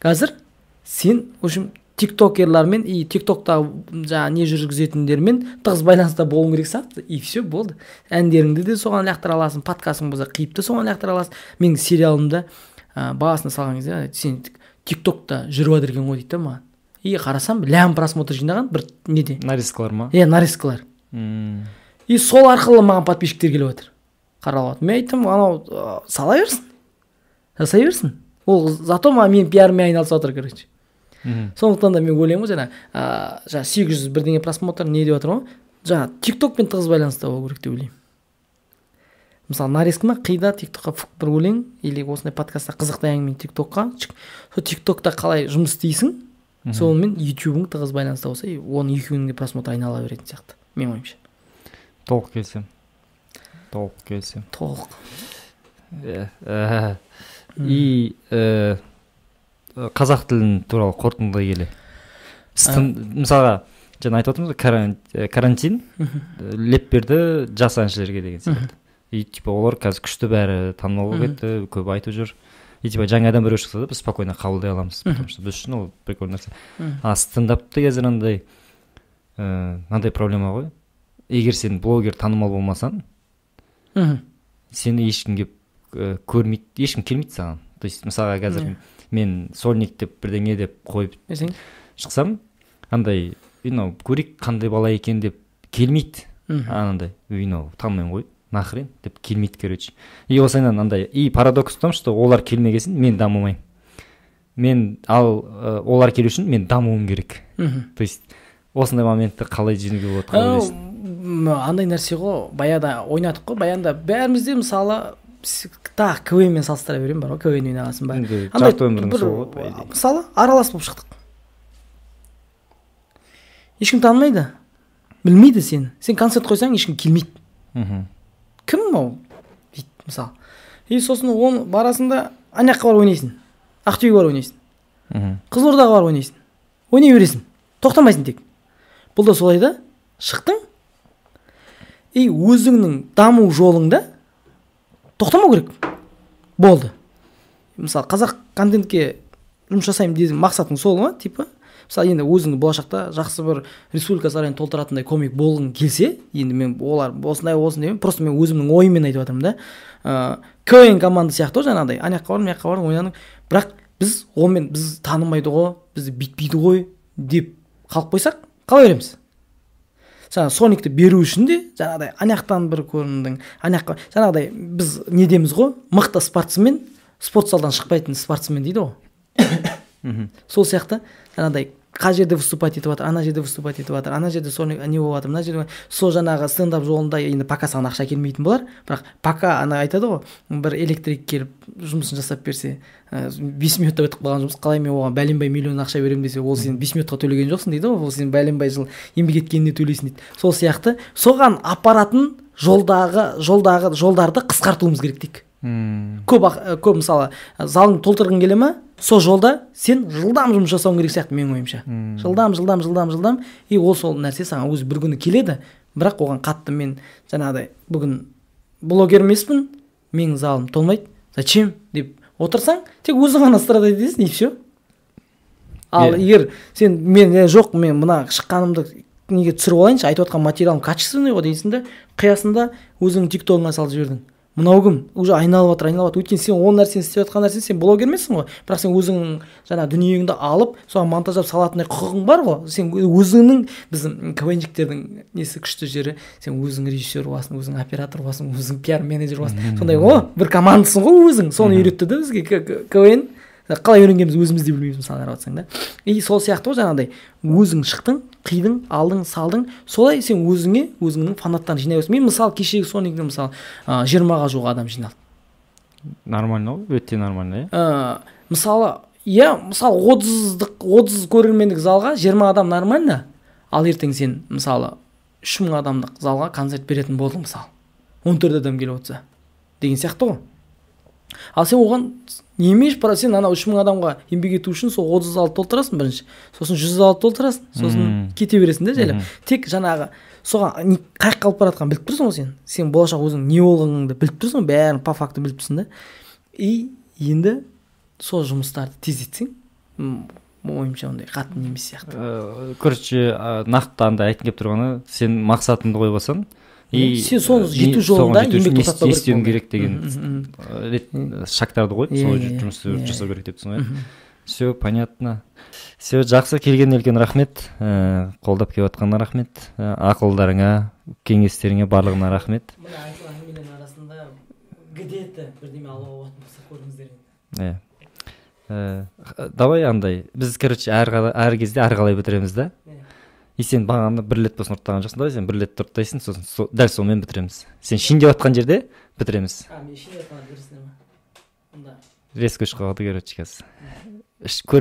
Қазір сен, в общем, тиктокерлермен и тиктоктағы жаңа не жүргізетіндермен тығыз байланыста болуың керек сияқты, и все болды. Әндеріңді де соған лақтыра аласың, подкастың болса қиып те соған лақтыра аласың. Менің сериалымда бағасына салған кезде сен тиктокта жүріп жатыр екен ғой дейді да маған. И қарасам лям просмотр жинаған бір неде. Нарезкалар ма? Иә, нарезкалар. И сол арқылы маған подписчиктер келіп жатыр. Қаралып жатыр. Мен айттым, анау сала берсін. Жасай берсін. Ол зато мен пиармен айналысып жатыр, короче. Сондықтан да мен ойлаймын ғой, жаңа 800 бірдеңе просмотр не деп жатыр ғой, жаңа тиктокпен тығыз байланыста болу керек деп ойлаймын. Мысалы нарезка ма қида тиктокқа бір өлең или осындай подкастта қызықты әңгіме тиктокқа, сол тиктокта қалай жұмыс істейсің, сонымен ютубың тығыз байланыста болса, оның екеуінің де просмотр айнала беретін сияқты, мен ойымша. Толық келсем. И қазақ тілін туралы қорытындылай келе. Мысалға, жаңа айтып отырмыз, карантин леп берді жас әншілерге деген сияқты. И типа олар қазір күшті бәрі танымал болып кетті, көп айтып жүр. И типа жаңа адам біреу шықса да біз спокойно қабылдай аламыз, потому что біз үшін ол прикольный нәрсе. А стендапты қазір андай проблема ғой. Егер сен блогер танымал болмасаң, сені ешкім көрмейді, ешкім келмейді саған. То есть мысалға қазір мен сольник деп бірдеңе деп қойып шықсам, андай көрейік қандай бала екен деп келмейді. Анандай танымаймын ғой, нахрен деп келмейді, короче. И осыдан андай, и парадокс в том, что олар келмегесін мен дамымаймын. Ал олар келу үшін мен дамуым керек. То есть осындай моментті қалай жеңуге болады, қалай ойлайсың? Андай нәрсе ғой, баяда ойнадық қой, баянда бәрімізде мысалы КВН мен салыстыра беремін бар ғой, КВН ойнағасын ба. Жарты өмірдің сол ғой. Мысалы аралас болып шықтық. Ешкім танымайды, білмейді сені. Сен концерт қойсаң ешкім келмейді. Кім ол? Дейді мысалы. И сосын оны барасында Аньяққа бар ойнайсың, Ақтөбеге бар ойнайсың, Қызылордаға бар ойнайсың. Ойнай бересің, тоқтамайсың тек. Бұл да солай да, шықтың. И өзіңнің даму жолыңда тоқтамау керек. Болды. Мысалы, қазақ контентке жұмыс жасаймын деген мақсатың сол ма? Типа, мысалы, енді өзіңді болашақта жақсы бір республика сарайын толтыратындай комик болғың келсе, енді мен олар осындай болсын деймін, просто мен өзімнің ойыммен айтып жатырмын да. КВН команда сияқты жаңағыдай, Аньяққа бар, Мияққа бар, ойнадың. Бірақ біз танымайды ғой, бізді бүйтпейді ғой деп қалып қойсақ, қалай береміз? Соникті беру үшін де жаңағыдай Аньяқтан бір көріндің, Аньяққа жаңағыдай біз не деміз ғой, мықты спортсмен, спорт залдан шықпайтын спортсмен дейді ғой. Сол сияқты жаңағыдай қай жерде выступать етіп жатыр, ана жерде выступать етіп жатыр, ана жерде соник не болып жатыр, мына жерде сол жаңағы стендап жолында енді пока саған ақша келмейтін болар, бірақ пока ана айтады ғой, бір электрик келіп жұмысын жасап берсе, 5 минутта өтіп қалған жұмыс, қалай мен оған бәленбай миллион ақша беремін десе, ол сен 5 минутқа төлеген жоқсың дейді ғой, ол сен бәленбай жыл еңбек еткеніне төлейсің дейді. Сол сияқты соған апаратын жолдарды қысқартуымыз керек дейік. көп мысалы залыңды толтырғың келе ма, сол жолда сен жылдам жұмыс жасауың керек сияқты менің ойымша. Жылдам и ол сол нәрсе саған өзі бір күні келеді, бірақ оған қатты мен жаңағыдай бүгін блогер емеспін, менің залым толмайды, зачем деп отырсаң, тек өзің ғана страдать етесің и все. Ал егер сен жоқ мен мына шыққанымды неге түсіріп алайыншы, айтып отқан материалым качественный ғой дейсің да, қиясында өзіңнің тиктогыңа салып жібердің. Мынау кім? Уже айналып жатыр. Өйткені сен ол нәрсені істеп жатқан нәрсе, сен блогер емессің ғой. Бірақ сен өзіңнің жаңа дүниеңді алып, соған монтаждап салатындай құқығың бар ғой. Сен өзіңнің, біздің КВНщиктердің несі күшті жері, сен өзің режиссер боласың, өзің оператор боласың, өзің пиар менеджер боласың. Сондай бір командасың ғой өзің. Соны үйретті да бізге КВН. Қалай үйренгенімізді өзіміз де білмейміз, мысалы қарап жатсаң да. И сол сияқты ғой жаңағыдай өзің шықтың, қидың, алдың, салдың, солай сен өзіңнің фанаттарын жинай бересің. Мен мысалы кешегі соникінде мысалы 20-ға жуық адам жиналды. Нормально ғой, өте нормально, иә. Мысалы 30 көрермендік залға 20 адам нормально, ал ертең сен мысалы 3000 адамдық залға концерт беретін болдың мысалы. 14 адам келіп отырса деген сияқты ғой. Ал сен оған немеш сен ана 3000 адамға еңбек ету үшін сол 30 залды толтырасың бірінші, сосын 100 залды толтырасың, сосын кете бересің да жайлап. Тек жаңағы соған қай қалып бара жатқанын біліп тұрсың ғой сен болашақ өзің не болғаныңды біліп тұрсың ғой, бәрін по факту біліп тұрсың да. И енді сол жұмыстарды тездетсең, ойымша ондай қатты немес сияқты. Короче, нақты андай айтқым келіп тұрғаны, сен мақсатыңды қойып алсаң, сен соны жету жолында еңбек тоқтатпау керек деген шагтарды қойып, сол жұмысты жасау керек деп тұрсың ғой. Все понятно. Все, жақсы, келген үлкен рахмет. Қолдап келіп жатқанына рахмет. Ақылдарыңа, кеңестеріңе барлығына рахмет. Мына айтылған әңгіменің арасында где-то бірдеме алуға болатын болса көріңіздер енді. Давай андай, біз короче әр кезде әрқалай бітіреміз да. И сен бағана бір рет болсын ұрттаған жоқсың, давай сен бір рет ұрттайсың, сосын дәл сонымен бітіреміз. Сен шиндеп жатқан жерде бітіреміз. Мен шиндеп жатқан дұрыс не ма? Резко ұшып қалды, короче, қазір.